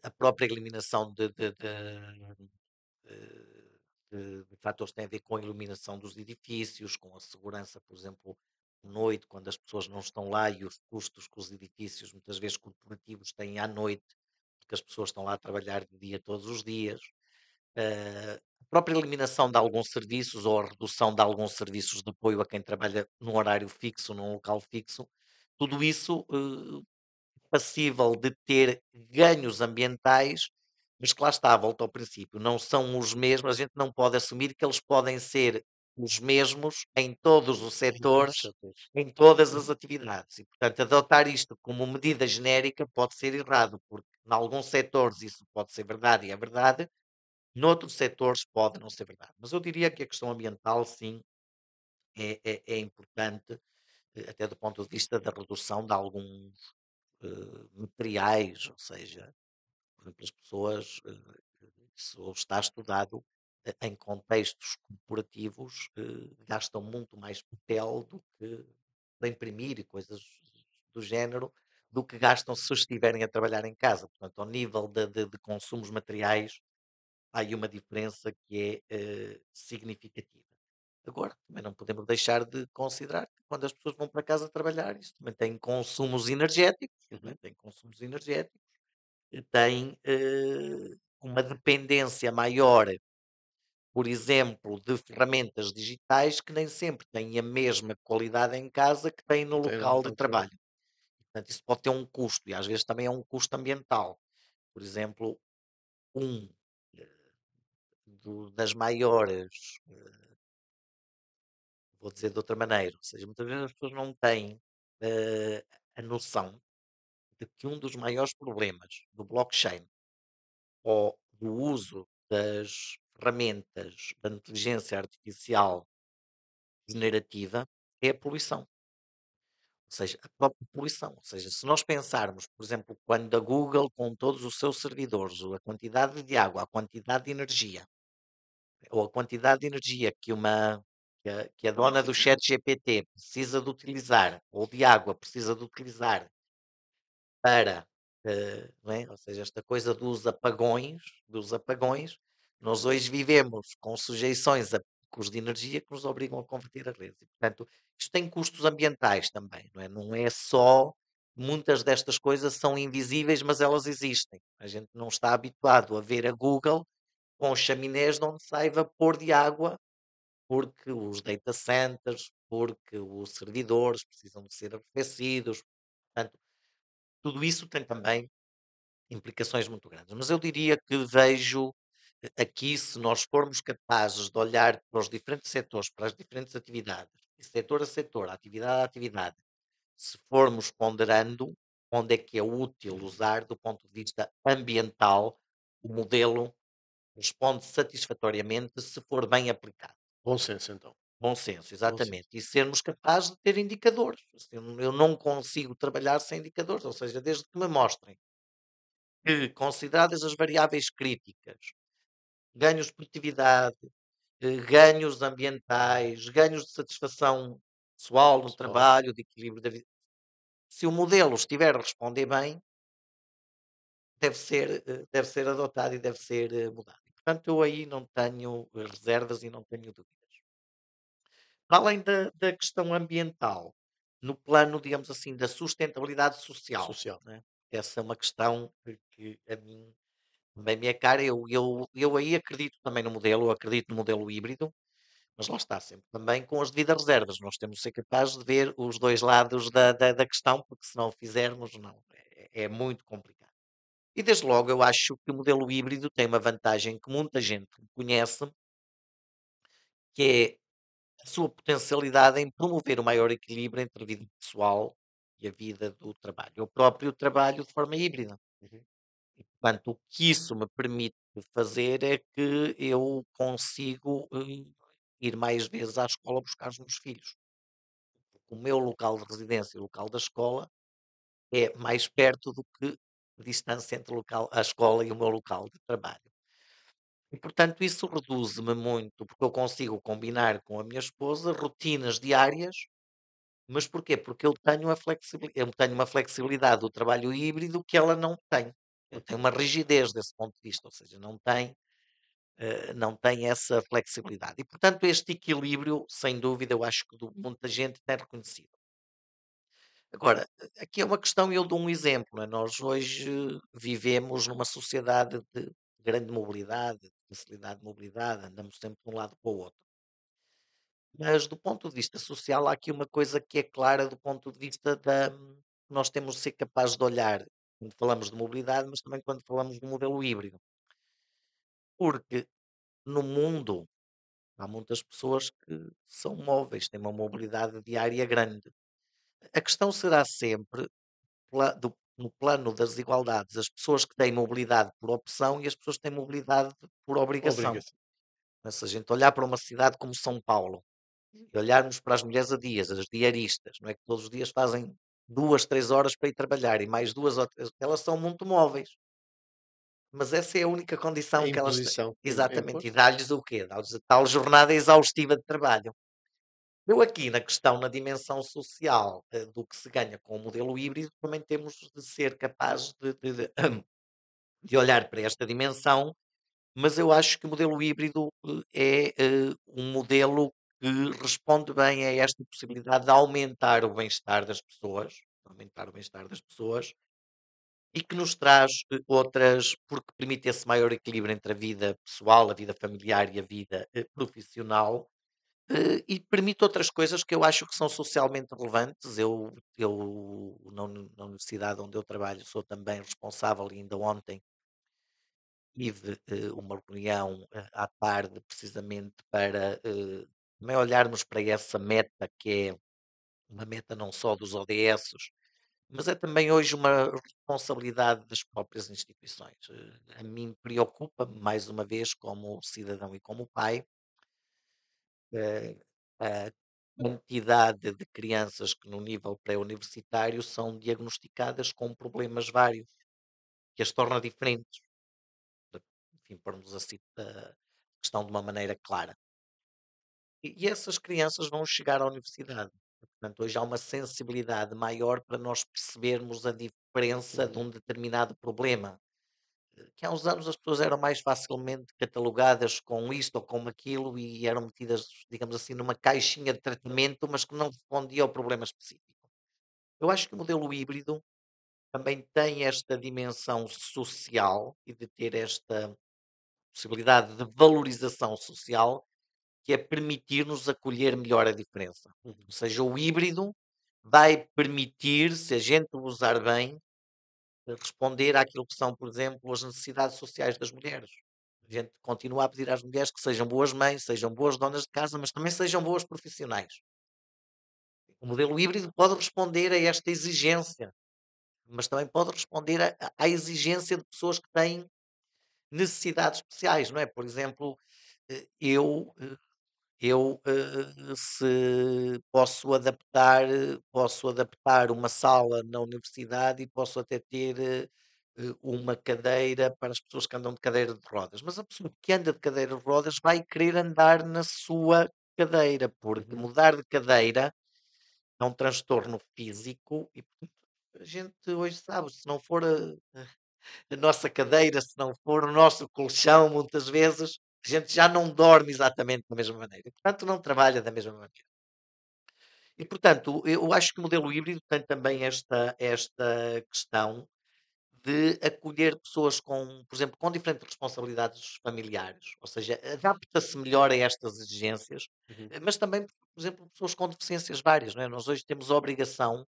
A própria eliminação de fatores que têm a ver com a iluminação dos edifícios, com a segurança, por exemplo, à noite, quando as pessoas não estão lá e os custos que os edifícios, muitas vezes corporativos, têm à noite, porque as pessoas estão lá a trabalhar de dia todos os dias. A própria eliminação de alguns serviços ou a redução de alguns serviços de apoio a quem trabalha num horário fixo, num local fixo, tudo isso passível de ter ganhos ambientais, mas que lá está, volta ao princípio, não são os mesmos, a gente não pode assumir que eles podem ser os mesmos em todos os Em todos os setores, setores. em todas as atividades. E, portanto, adotar isto como medida genérica pode ser errado, porque em alguns setores isso pode ser verdade e é verdade, noutros setores pode não ser verdade. Mas eu diria que a questão ambiental, sim, é importante, até do ponto de vista da redução de alguns materiais, ou seja, por exemplo, as pessoas, isso está estudado, em contextos corporativos, gastam muito mais papel do que para imprimir e coisas do género, do que gastam se estiverem a trabalhar em casa. Portanto, ao nível de consumos materiais, há aí uma diferença que é significativa. Agora, também não podemos deixar de considerar que quando as pessoas vão para casa trabalhar, isso também tem consumos energéticos, não é? Uhum. Tem consumos energéticos, tem uma dependência maior, por exemplo, de ferramentas digitais que nem sempre têm a mesma qualidade em casa que têm no Não tem no local de campo de trabalho. trabalho. Portanto, isso pode ter um custo e às vezes também é um custo ambiental. Por exemplo, um das maiores, vou dizer de outra maneira, ou seja, muitas vezes as pessoas não têm a noção de que um dos maiores problemas do blockchain ou do uso das ferramentas da inteligência artificial generativa é a poluição. Ou seja, a própria poluição. Ou seja, se nós pensarmos, por exemplo, quando a Google, com todos os seus servidores, a quantidade de água, a quantidade de energia, ou a quantidade de energia que a dona do chat GPT precisa de utilizar, ou de água precisa de utilizar para, não é? Ou seja, esta coisa dos apagões, nós hoje vivemos com sujeições a picos de energia que nos obrigam a converter a rede. E, portanto, isto tem custos ambientais também, não é? Não é só, muitas destas coisas são invisíveis, mas elas existem. A gente não está habituado a ver a Google com chaminés de onde sai vapor de água, porque os data centers, porque os servidores precisam de ser arrefecidos. Portanto, tudo isso tem também implicações muito grandes. Mas eu diria que vejo aqui, se nós formos capazes de olhar para os diferentes setores, para as diferentes atividades, e setor a setor, atividade a atividade, se formos ponderando onde é que é útil usar do ponto de vista ambiental, o modelo responde satisfatoriamente se for bem aplicado. Bom senso, então. Bom senso, Bom exatamente. senso. E sermos capazes de ter indicadores. Assim, eu não consigo trabalhar sem indicadores, ou seja, desde que me mostrem que, consideradas as variáveis críticas, ganhos de produtividade, ganhos ambientais, ganhos de satisfação pessoal no Pessoal. trabalho, de equilíbrio da vida, se o modelo estiver a responder bem, deve ser adotado e deve ser mudado. E, portanto, eu aí não tenho reservas e não tenho dúvidas. Para além da questão ambiental, no plano, digamos assim, da sustentabilidade social, Social. né? Essa é uma questão que a mim também me é cara. Eu aí acredito também no modelo, eu acredito no modelo híbrido, mas lá está, sempre também com as devidas reservas. Nós temos de ser capazes de ver os dois lados da questão, porque se não o fizermos, não, é muito complicado. E desde logo eu acho que o modelo híbrido tem uma vantagem que muita gente conhece, que é a sua potencialidade em promover o maior equilíbrio entre a vida pessoal e a vida do trabalho. Eu próprio trabalho de forma híbrida. uhum. Portanto, o que isso me permite fazer é que eu consigo ir mais vezes à escola buscar os meus filhos. O meu local de residência e o local da escola é mais perto do que a distância entre o local, a escola e o meu local de trabalho. E, portanto, isso reduz-me muito, porque eu consigo combinar com a minha esposa rotinas diárias. Mas porquê? Porque eu tenho uma flexibilidade do trabalho híbrido que ela não tem. Eu tenho uma rigidez desse ponto de vista, ou seja, não tem essa flexibilidade. E, portanto, este equilíbrio, sem dúvida, eu acho que muita gente tem reconhecido. Agora, aqui é uma questão, eu dou um exemplo, não é? Nós hoje vivemos numa sociedade de grande mobilidade, de facilidade de mobilidade, andamos sempre de um lado para o outro. Mas do ponto de vista social, há aqui uma coisa que é clara do ponto de vista da nós temos de ser capazes de olhar quando falamos de mobilidade, mas também quando falamos de modelo híbrido. Porque no mundo há muitas pessoas que são móveis, têm uma mobilidade diária grande. A questão será sempre no plano das desigualdades, as pessoas que têm mobilidade por opção e as pessoas que têm mobilidade por obrigação. Obrigação. Mas se a gente olhar para uma cidade como São Paulo, e olharmos para as mulheres a dias, as diaristas, não é, que todos os dias fazem 2 3 horas para ir trabalhar e mais 2 ou 3, elas são muito móveis, mas essa é a única A condição que elas têm. imposição que Exatamente, e impôs. dá-lhes o quê? Dá-lhes a tal jornada exaustiva de trabalho. Eu aqui na questão, na dimensão social, do que se ganha com o modelo híbrido, também temos de ser capazes de olhar para esta dimensão. Mas eu acho que o modelo híbrido, um modelo que responde bem a esta possibilidade de aumentar o bem-estar das pessoas e que nos traz, outras porque permite esse maior equilíbrio entre a vida pessoal, a vida familiar e a vida, profissional, e permite outras coisas que eu acho que são socialmente relevantes. Eu na universidade onde eu trabalho sou também responsável e ainda ontem tive, uma reunião, à tarde, precisamente para, também olharmos para essa meta que é uma meta não só dos ODS, mas é também hoje uma responsabilidade das próprias instituições. A mim preocupa-me, mais uma vez, como cidadão e como pai, a quantidade de crianças que no nível pré-universitário são diagnosticadas com problemas vários, que as torna diferentes. Enfim, pormos a questão de uma maneira clara. E essas crianças vão chegar à universidade. Portanto, hoje há uma sensibilidade maior para nós percebermos a diferença de Uhum. um determinado problema. Que há uns anos as pessoas eram mais facilmente catalogadas com isto ou com aquilo e eram metidas, digamos assim, numa caixinha de tratamento, mas que não respondia ao problema específico. Eu acho que o modelo híbrido também tem esta dimensão social e de ter esta possibilidade de valorização social, que é permitir-nos acolher melhor a diferença. Uhum. Ou seja, o híbrido vai permitir, se a gente o usar bem, responder àquilo que são, por exemplo, as necessidades sociais das mulheres. A gente continua a pedir às mulheres que sejam boas mães, sejam boas donas de casa, mas também sejam boas profissionais. O modelo híbrido pode responder a esta exigência, mas também pode responder à exigência de pessoas que têm necessidades especiais, não é? Por exemplo, eu, se posso adaptar uma sala na universidade e posso até ter, uma cadeira para as pessoas que andam de cadeira de rodas, mas a pessoa que anda de cadeira de rodas vai querer andar na sua cadeira, porque Uhum. mudar de cadeira é um transtorno físico e portanto a gente hoje sabe, se não for a nossa cadeira, se não for o nosso colchão, muitas vezes, a gente já não dorme exatamente da mesma maneira, e portanto não trabalha da mesma maneira. E portanto, eu acho que o modelo híbrido tem também esta questão de acolher pessoas com, por exemplo, com diferentes responsabilidades familiares, ou seja, adapta-se melhor a estas exigências, Uhum. mas também, por exemplo, pessoas com deficiências várias, não é? Nós hoje temos a obrigação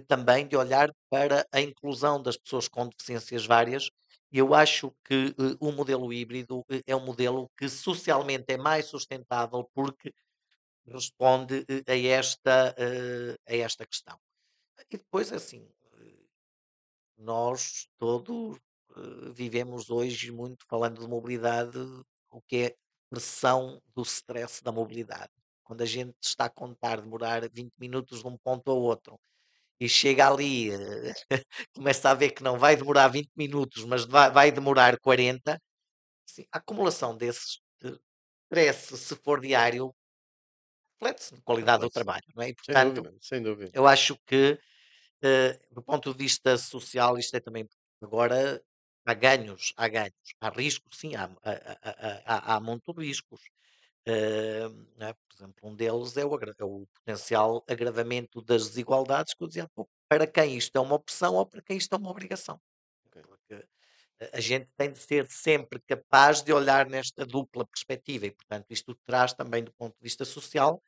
também de olhar para a inclusão das pessoas com deficiências várias. E eu acho que o modelo híbrido é um modelo que socialmente é mais sustentável porque responde a esta questão. E depois, assim, nós todos vivemos hoje muito falando de mobilidade, o que é pressão do stress da mobilidade. Quando a gente está a contar demorar 20 minutos de um ponto ao outro e chega ali, começa a ver que não vai demorar 20 minutos, mas vai demorar 40, sim, a acumulação desses stress, se for diário, reflete-se na qualidade do Reflete-se. trabalho, não é? E, Sem portanto, dúvida, sem dúvida. eu acho que do ponto de vista social, isto é também agora há ganhos, há riscos, sim, há muito riscos. Não é? Por exemplo, um deles é é o potencial agravamento das desigualdades, que eu dizia há pouco, para quem isto é uma opção ou para quem isto é uma obrigação. Ok. Porque a gente tem de ser sempre capaz de olhar nesta dupla perspectiva e, portanto, isto traz também, do ponto de vista social,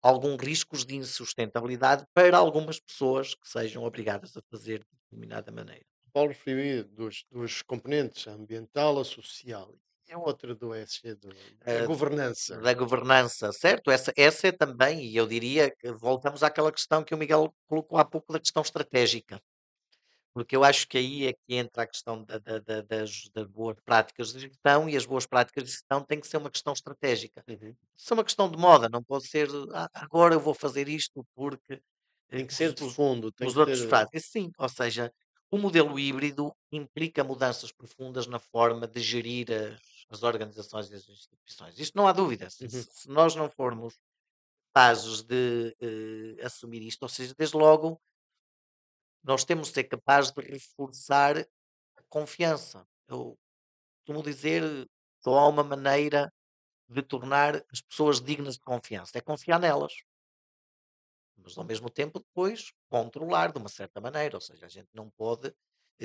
alguns riscos de insustentabilidade para algumas pessoas que sejam obrigadas a fazer de determinada maneira. Paulo referiu aí dos componentes, a ambiental, a social. E a outra do ESG, da Ah, governança. da governança, certo? Essa é também, e eu diria que voltamos àquela questão que o Miguel colocou há pouco da questão estratégica, porque eu acho que aí é que entra a questão das boas práticas de gestão e as boas práticas de gestão têm que ser uma questão estratégica. Uhum. Isso é uma questão de moda, não pode ser agora eu vou fazer isto porque Tem que ser os, de fundo, tem os que outros ser. fazem. Sim, ou seja, o modelo híbrido implica mudanças profundas na forma de gerir as organizações e as instituições. Isto não há dúvida. Uhum, Se nós não formos capazes de assumir isto, ou seja, desde logo, nós temos de ser capazes de reforçar a confiança. Eu costumo dizer, só há uma maneira de tornar as pessoas dignas de confiança, é confiar nelas. Mas ao mesmo tempo depois controlar de uma certa maneira, ou seja, a gente não pode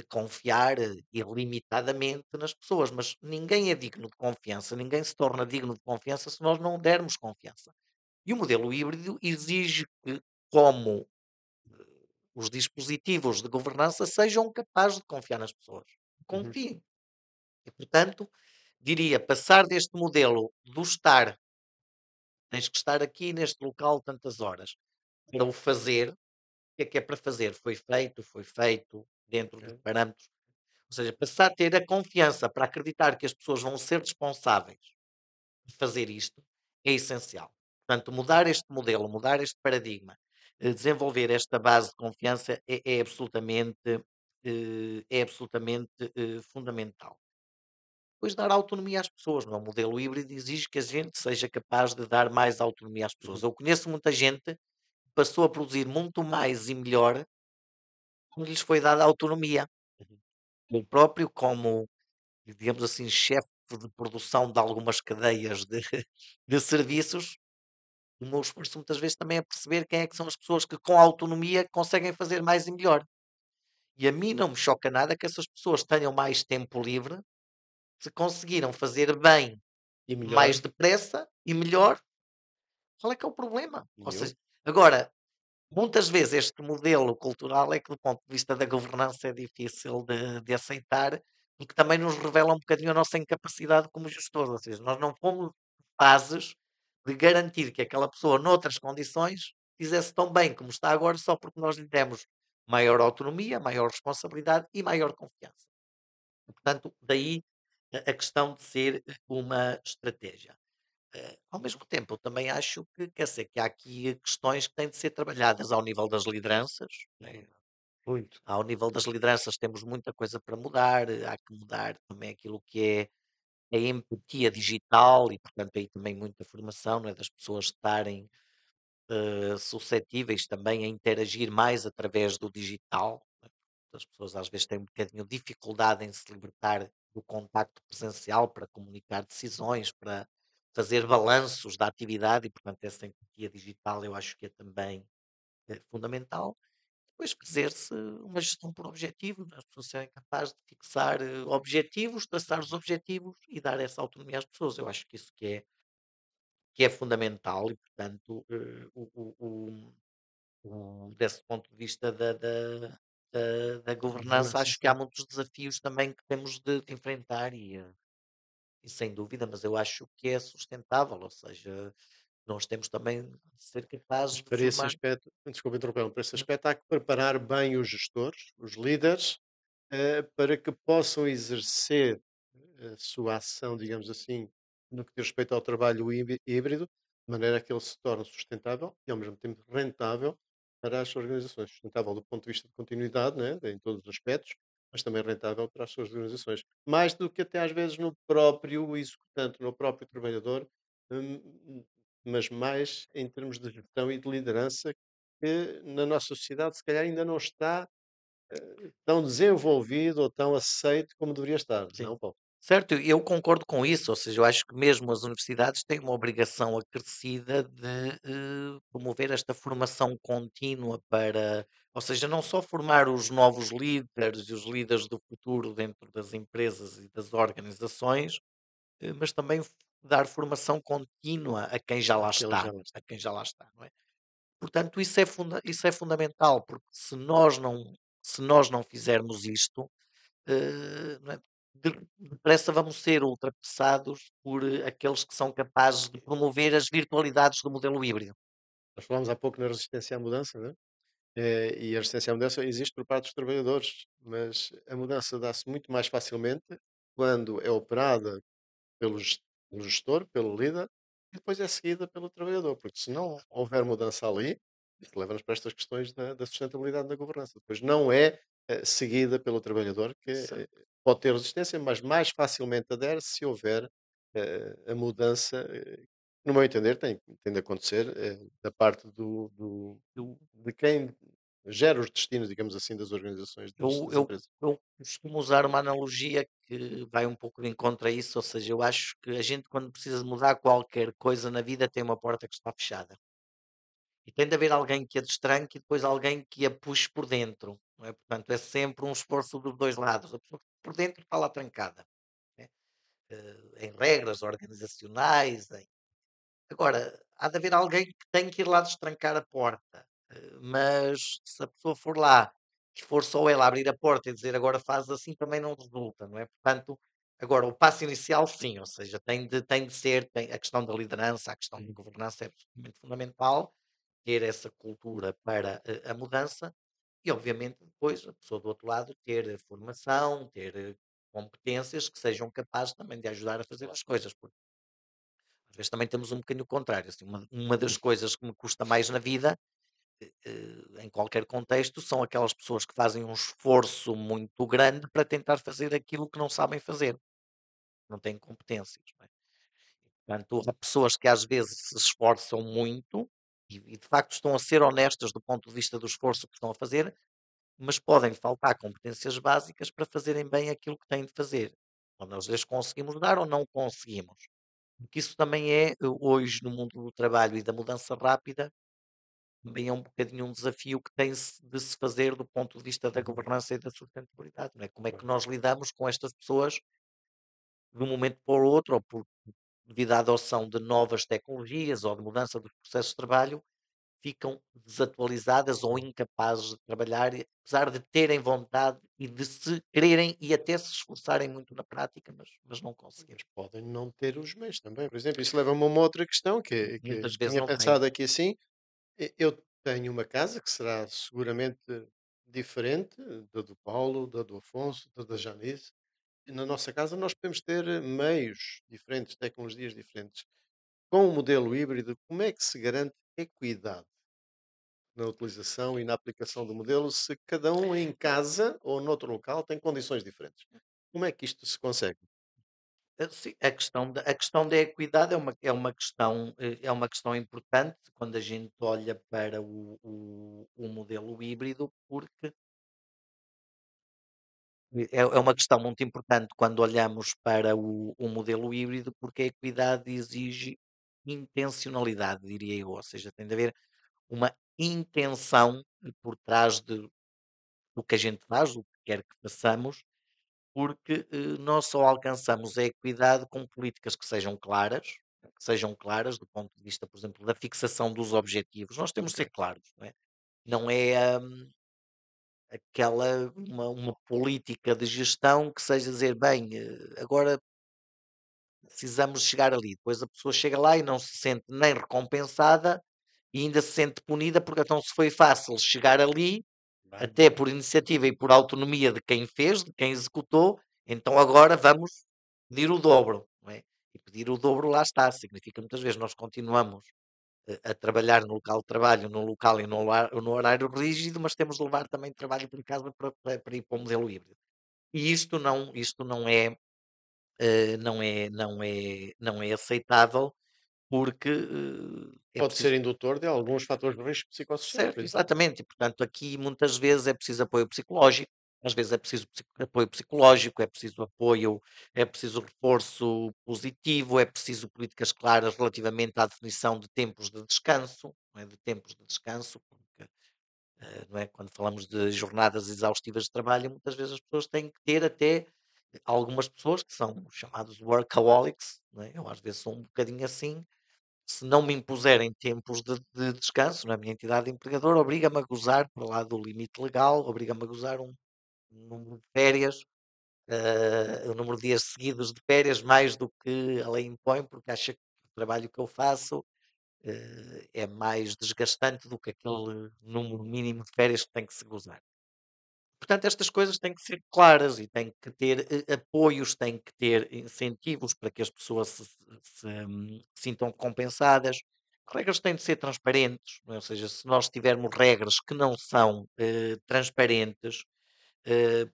confiar ilimitadamente nas pessoas, mas ninguém é digno de confiança, ninguém se torna digno de confiança se nós não dermos confiança. E o modelo híbrido exige que, como os dispositivos de governança, sejam capazes de confiar nas pessoas. uhum, Confiem. E, portanto, diria, passar deste modelo do estar, tens que estar aqui neste local tantas horas, para o fazer, o que é para fazer? Foi feito dentro de ok, parâmetros. Ou seja, passar a ter a confiança para acreditar que as pessoas vão ser responsáveis de fazer isto é essencial. Portanto, mudar este modelo, mudar este paradigma, desenvolver esta base de confiança é absolutamente fundamental. Depois dar autonomia às pessoas, não é? O modelo híbrido exige que a gente seja capaz de dar mais autonomia às pessoas. uhum, Eu conheço muita gente que passou a produzir muito mais e melhor quando lhes foi dada autonomia. uhum, O próprio, como, digamos assim, chefe de produção de algumas cadeias de, de serviços, o meu esforço muitas vezes também é perceber quem é que são as pessoas que com autonomia conseguem fazer mais e melhor. E a mim não me choca nada que essas pessoas tenham mais tempo livre, se conseguiram fazer bem e melhor, mais depressa e melhor, qual é que é o problema? Ou nenhum. seja, agora, muitas vezes este modelo cultural é que do ponto de vista da governança é difícil de aceitar, porque também nos revela um bocadinho a nossa incapacidade como gestores, ou seja, nós não fomos capazes de garantir que aquela pessoa noutras condições fizesse tão bem como está agora só porque nós lhe demos maior autonomia, maior responsabilidade e maior confiança. Portanto, daí a questão de ser uma estratégia. Ao mesmo tempo, eu também acho que, quer dizer, que há aqui questões que têm de ser trabalhadas ao nível das lideranças, né? Uhum, muito. Ao nível das lideranças temos muita coisa para mudar, há que mudar também aquilo que é a empatia digital e, portanto, aí também muita formação, não é? Das pessoas estarem suscetíveis também a interagir mais através do digital. Né? As pessoas às vezes têm um bocadinho de dificuldade em se libertar do contacto presencial para comunicar decisões, para fazer balanços da atividade e, portanto, essa empatia digital eu acho que é também fundamental. Depois fazer-se uma gestão por objetivo, né? As pessoas serem capazes de fixar objetivos, traçar os objetivos e dar essa autonomia às pessoas. Eu acho que isso que é fundamental e, portanto, desse ponto de vista da governança, Governança, acho que há sim. muitos desafios também que temos de enfrentar e sem dúvida, mas eu acho que é sustentável, ou seja, nós temos também de ser capazes Mas de para esse formar. aspecto, desculpa interromper, para esse Hum, aspecto há que preparar bem os gestores, os líderes, para que possam exercer a sua ação, digamos assim, no que diz respeito ao trabalho híbrido, de maneira a que ele se torne sustentável e, ao mesmo tempo, rentável para as organizações. Sustentável do ponto de vista de continuidade, né, em todos os aspectos, mas também rentável para as suas organizações. Mais do que até às vezes no próprio executante, no próprio trabalhador, hum, mas mais em termos de gestão e de liderança, que na nossa sociedade se calhar ainda não está tão desenvolvido ou tão aceito como deveria estar, sim. não, Paulo? Certo, eu concordo com isso, ou seja, eu acho que mesmo as universidades têm uma obrigação acrescida de promover esta formação contínua para, ou seja, não só formar os novos líderes e os líderes do futuro dentro das empresas e das organizações, mas também dar formação contínua a quem já lá Aquele está, já lá está. a quem já lá está, não é? Portanto, isso é fundamental, porque se nós não fizermos isto, não é, depressa vamos ser ultrapassados por aqueles que são capazes de promover as virtualidades do modelo híbrido. Nós falámos há pouco na resistência à mudança, né? E a resistência à mudança existe por parte dos trabalhadores, mas a mudança dá-se muito mais facilmente quando é operada pelo, pelo gestor, pelo líder, e depois é seguida pelo trabalhador, porque se não houver mudança ali, isso leva-nos para estas questões da sustentabilidade da governança. Depois não é seguida pelo trabalhador, que pode ter resistência, mas mais facilmente adere se houver a mudança, no meu entender, tem de acontecer da parte Eu, de quem gera os destinos, digamos assim, das organizações, eu, das eu, empresas. eu costumo usar uma analogia que vai um pouco de encontro a isso, ou seja, eu acho que a gente, quando precisa de mudar qualquer coisa na vida, tem uma porta que está fechada. E tem de haver alguém que a destranque e depois alguém que a puxe por dentro. Não é? Portanto, é sempre um esforço dos dois lados. A pessoa que por dentro está lá trancada, né? Em regras organizacionais. Agora, há de haver alguém que tem que ir lá destrancar a porta. Mas se a pessoa for lá e for só ela abrir a porta e dizer agora faz assim, também não resulta, não é? Portanto, agora o passo inicial, sim, ou seja, tem de ser, a questão da liderança, a questão da governança é absolutamente fundamental, ter essa cultura para a mudança e, obviamente, depois a pessoa do outro lado ter formação, ter competências que sejam capazes também de ajudar a fazer as coisas, porque às vezes também temos um bocadinho o contrário. Assim, uma das coisas que me custa mais na vida, em qualquer contexto, são aquelas pessoas que fazem um esforço muito grande para tentar fazer aquilo que não sabem fazer, não têm competências. Não é? Portanto, há pessoas que às vezes se esforçam muito e de facto estão a ser honestas do ponto de vista do esforço que estão a fazer, mas podem faltar competências básicas para fazerem bem aquilo que têm de fazer. Ou nós lhes conseguimos dar ou não conseguimos. Porque isso também é, hoje, no mundo do trabalho e da mudança rápida, também é um bocadinho um desafio que tem de se fazer do ponto de vista da governança e da sustentabilidade, não é? Como é que Claro. nós lidamos com estas pessoas de um momento para o outro, ou devido à adoção de novas tecnologias ou de mudança dos processos de trabalho, ficam desatualizadas ou incapazes de trabalhar, apesar de terem vontade e de se quererem e até se esforçarem muito na prática, mas não conseguem. Mas podem não ter os meios também. Por exemplo, isso leva-me a uma outra questão que Muitas vezes tinha não têm. pensado aqui assim. Eu tenho uma casa que será seguramente diferente da do Paulo, da do Afonso, da Janice. E na nossa casa nós podemos ter meios diferentes, tecnologias diferentes. Com o modelo híbrido, como é que se garante equidade na utilização e na aplicação do modelo se cada um em casa ou noutro local tem condições diferentes? Como é que isto se consegue? Sim, a questão da equidade é uma questão importante quando a gente olha para o modelo híbrido, porque é uma questão muito importante quando olhamos para o modelo híbrido, porque a equidade exige intencionalidade, diria eu, ou seja, tem de haver uma intenção por trás do que a gente faz, o que quer que façamos, porque nós só alcançamos a equidade com políticas que sejam claras do ponto de vista, por exemplo, da fixação dos objetivos. Nós temos de Ok. ser claros, não é? Não é uma política de gestão que seja dizer, bem, agora precisamos chegar ali. Depois a pessoa chega lá e não se sente nem recompensada e ainda se sente punida, porque então se foi fácil chegar ali, Vai. até por iniciativa e por autonomia de quem fez, de quem executou, então agora vamos pedir o dobro, não é? E pedir o dobro lá está, significa muitas vezes nós continuamos a trabalhar no local de trabalho, no local e no horário rígido, mas temos de levar também trabalho para casa para ir para o modelo híbrido. E isto não é aceitável porque é Pode ser preciso. indutor de alguns fatores de risco psicossocial, por Certo, exemplo. exatamente. E, portanto, aqui muitas vezes é preciso apoio psicológico, às vezes é preciso apoio psicológico, é preciso reforço positivo, é preciso políticas claras relativamente à definição de tempos de descanso, não é? De tempos de descanso, porque não é? Quando falamos de jornadas exaustivas de trabalho, muitas vezes as pessoas têm que ter até algumas pessoas que são chamados workaholics, não é? Eu às vezes sou um bocadinho assim, se não me impuserem tempos de descanso na minha entidade empregadora, obriga-me a gozar para lá do limite legal, obriga-me a gozar um número de férias, um número de dias seguidos de férias, mais do que a lei impõe, porque acha que o trabalho que eu faço é mais desgastante do que aquele número mínimo de férias que tem que se gozar. Portanto, estas coisas têm que ser claras e têm que ter apoios, têm que ter incentivos para que as pessoas se sintam compensadas. Regras têm de ser transparentes, não é? Ou seja, se nós tivermos regras que não são transparentes,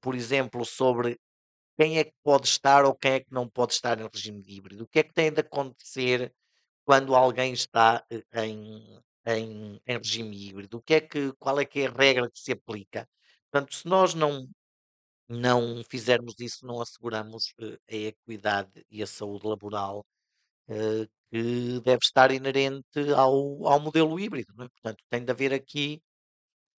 por exemplo, sobre quem é que pode estar ou quem é que não pode estar em regime de híbrido, o que é que tem de acontecer quando alguém está em regime híbrido, qual é que é a regra que se aplica? Portanto, se nós não fizermos isso, não asseguramos, a equidade e a saúde laboral, que deve estar inerente ao modelo híbrido, não é? Portanto, tem de haver aqui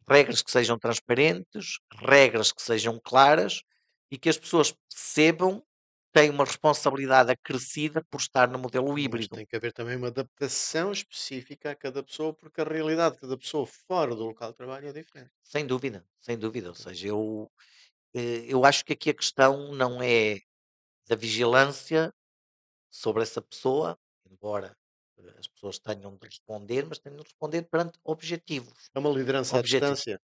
regras que sejam transparentes, regras que sejam claras e que as pessoas percebam que têm uma responsabilidade acrescida por estar no modelo Mas híbrido. tem que haver também uma adaptação específica a cada pessoa, porque a realidade de cada pessoa fora do local de trabalho é diferente. Sem dúvida, sem dúvida. Ou seja, eu acho que aqui a questão não é da vigilância sobre essa pessoa, embora as pessoas tenham de responder, mas tenham de responder perante objetivos. É uma liderança à Objetivos. distância.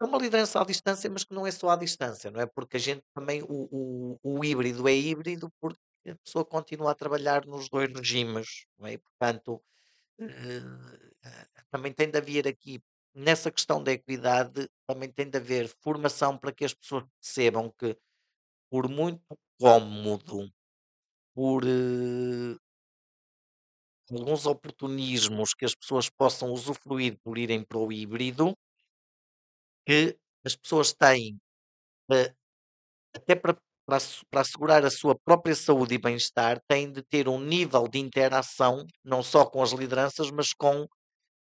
É uma liderança à distância, mas que não é só à distância, não é? Porque a gente também, o híbrido é híbrido porque a pessoa continua a trabalhar nos dois regimes, não é? E, portanto, também tem de haver aqui, nessa questão da equidade, também tem de haver formação para que as pessoas percebam que, por muito cómodo, por alguns oportunismos que as pessoas possam usufruir por irem para o híbrido, que as pessoas têm, eh, até para assegurar a sua própria saúde e bem-estar, têm de ter um nível de interação, não só com as lideranças, mas com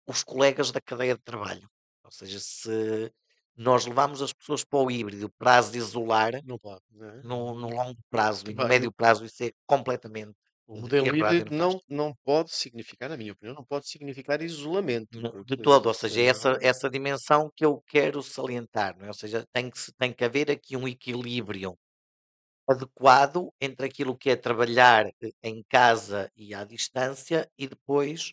os colegas da cadeia de trabalho. Ou seja, se nós levamos as pessoas para o híbrido para as isolar, Não pode, não é? no longo prazo e no Vai, médio prazo, isso é completamente o modelo errado e híbrido nefasto. não pode significar, na minha opinião, não pode significar isolamento, De porque todo, ou seja, é essa, senão essa dimensão que eu quero salientar, não é? Ou seja, tem que haver aqui um equilíbrio adequado entre aquilo que é trabalhar em casa e à distância e depois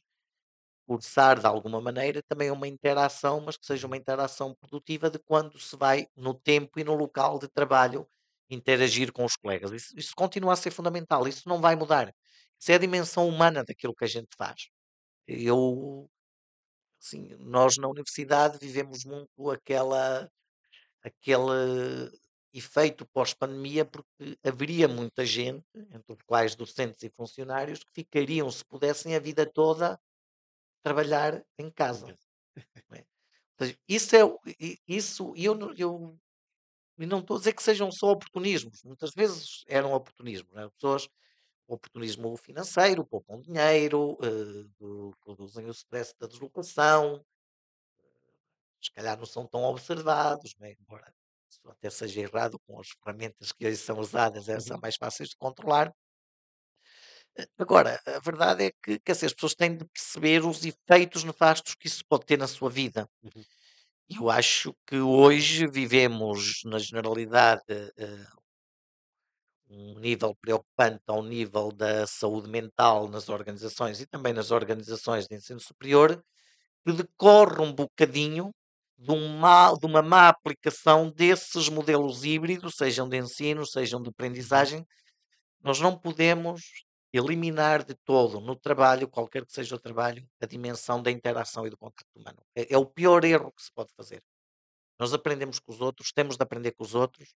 forçar de alguma maneira também uma interação, mas que seja uma interação produtiva de quando se vai no tempo e no local de trabalho interagir com os colegas. Isso continua a ser fundamental, isso não vai mudar. Isso é a dimensão humana daquilo que a gente faz. Eu, assim, nós na universidade vivemos muito aquele efeito pós-pandemia, porque haveria muita gente, entre os quais docentes e funcionários, que ficariam, se pudessem, a vida toda a trabalhar em casa. Não é? Ou seja, isso é isso, e não estou a dizer que sejam só oportunismos, muitas vezes eram oportunismos, não é? Pessoas, oportunismo financeiro, poupam dinheiro, reduzem o stress da deslocação, se calhar não são tão observados, né, embora isso até seja errado com as ferramentas que hoje são usadas, são uhum, mais fáceis de controlar. Agora, a verdade é que, quer dizer, as pessoas têm de perceber os efeitos nefastos que isso pode ter na sua vida. uhum. E eu acho que hoje vivemos, na generalidade, um nível preocupante ao nível da saúde mental nas organizações e também nas organizações de ensino superior, que decorre um bocadinho de uma má aplicação desses modelos híbridos, sejam de ensino, sejam de Uhum. aprendizagem. Nós não podemos eliminar de todo no trabalho, qualquer que seja o trabalho, a dimensão da interação e do contacto humano. É o pior erro que se pode fazer. Nós aprendemos com os outros, temos de aprender com os outros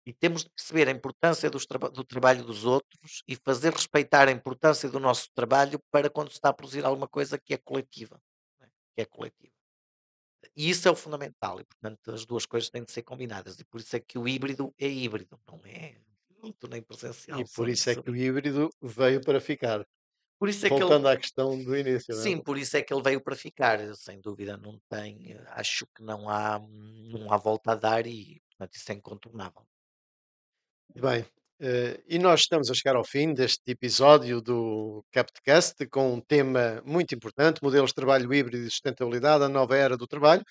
e temos de perceber a importância do trabalho dos outros e fazer respeitar a importância do nosso trabalho para quando se está a produzir alguma coisa que é coletiva. Não é? Que é coletiva. E isso é o fundamental, e portanto as duas coisas têm de ser combinadas. E por isso é que o híbrido é híbrido, não é remoto nem E presencial. por Só isso é isso. que o híbrido veio para ficar. Por isso é que ele. Voltando à questão do início, não é? Sim, por isso é que ele veio para ficar. Sem dúvida, não tem. Acho que não há volta a dar e, portanto, isso é incontornável. Bem, e nós estamos a chegar ao fim deste episódio do CapTcast com um tema muito importante: modelos de trabalho híbrido e sustentabilidade, a nova era do trabalho.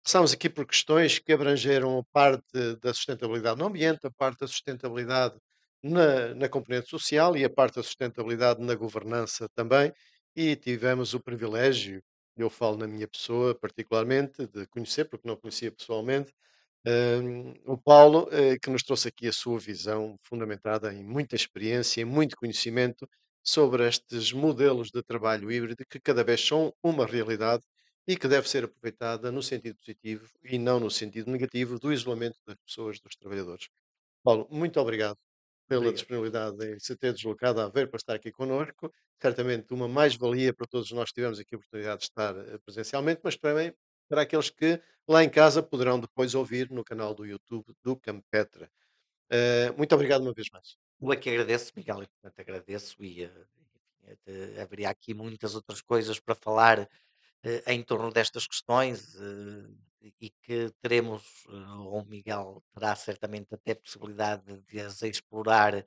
Passamos aqui por questões que abrangeram a parte da sustentabilidade no ambiente, a parte da sustentabilidade na componente social e a parte da sustentabilidade na governança também. E tivemos o privilégio, eu falo na minha pessoa particularmente, de conhecer, porque não conhecia pessoalmente, o Paulo, que nos trouxe aqui a sua visão fundamentada em muita experiência, em muito conhecimento sobre estes modelos de trabalho híbrido que cada vez são uma realidade e que deve ser aproveitada no sentido positivo e não no sentido negativo do isolamento das pessoas, dos trabalhadores. Paulo, muito obrigado pela Obrigado. disponibilidade em se ter deslocado a ver para estar aqui connosco. Certamente uma mais-valia para todos nós que tivemos aqui a oportunidade de estar presencialmente, mas também para aqueles que lá em casa poderão depois ouvir no canal do YouTube do Campetra. Muito obrigado uma vez mais. Eu é que agradeço, Miguel, e portanto agradeço e enfim, haveria aqui muitas outras coisas para falar em torno destas questões e que teremos, ou o Miguel terá certamente até possibilidade de as explorar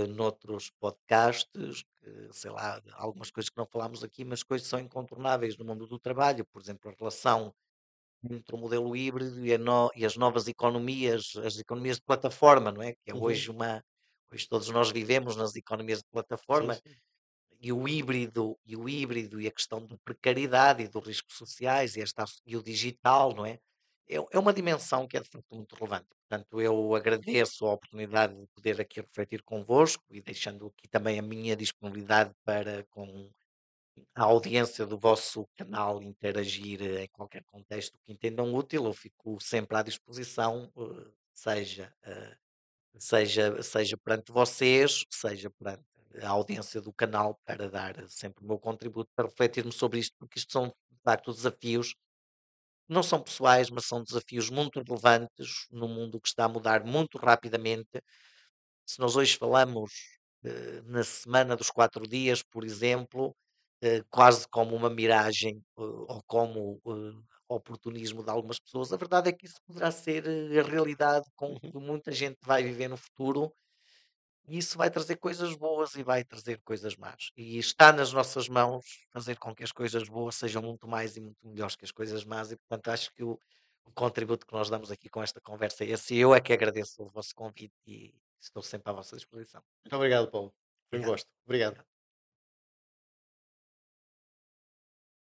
noutros podcasts, que, sei lá, algumas coisas que não falámos aqui, mas coisas que são incontornáveis no mundo do trabalho, por exemplo, a relação entre o modelo híbrido e as novas economias, as economias de plataforma, não é? Que é Uhum. hoje todos nós vivemos nas economias de Sim, plataforma sim. e a questão da precariedade e dos riscos sociais e o digital, não é? É uma dimensão que é de facto muito relevante. Portanto, eu agradeço a oportunidade de poder aqui refletir convosco e deixando aqui também a minha disponibilidade para com a audiência do vosso canal interagir em qualquer contexto que entendam útil. Eu fico sempre à disposição, seja perante vocês, seja perante a audiência do canal, para dar sempre o meu contributo para refletirmos sobre isto, porque isto são, de facto, desafios que não são pessoais, mas são desafios muito relevantes num mundo que está a mudar muito rapidamente. Se nós hoje falamos na semana dos 4 dias, por exemplo, quase como uma miragem ou como oportunismo de algumas pessoas, a verdade é que isso poderá ser a realidade com Uhum. que muita gente vai viver no futuro e isso vai trazer coisas boas e vai trazer coisas más. E está nas nossas mãos fazer com que as coisas boas sejam muito mais e muito melhores que as coisas más, e portanto acho que o contributo que nós damos aqui com esta conversa é esse. E eu é que agradeço o vosso convite e estou sempre à vossa disposição. Muito obrigado, Paulo. Foi um Obrigado. gosto. Obrigado. Obrigado.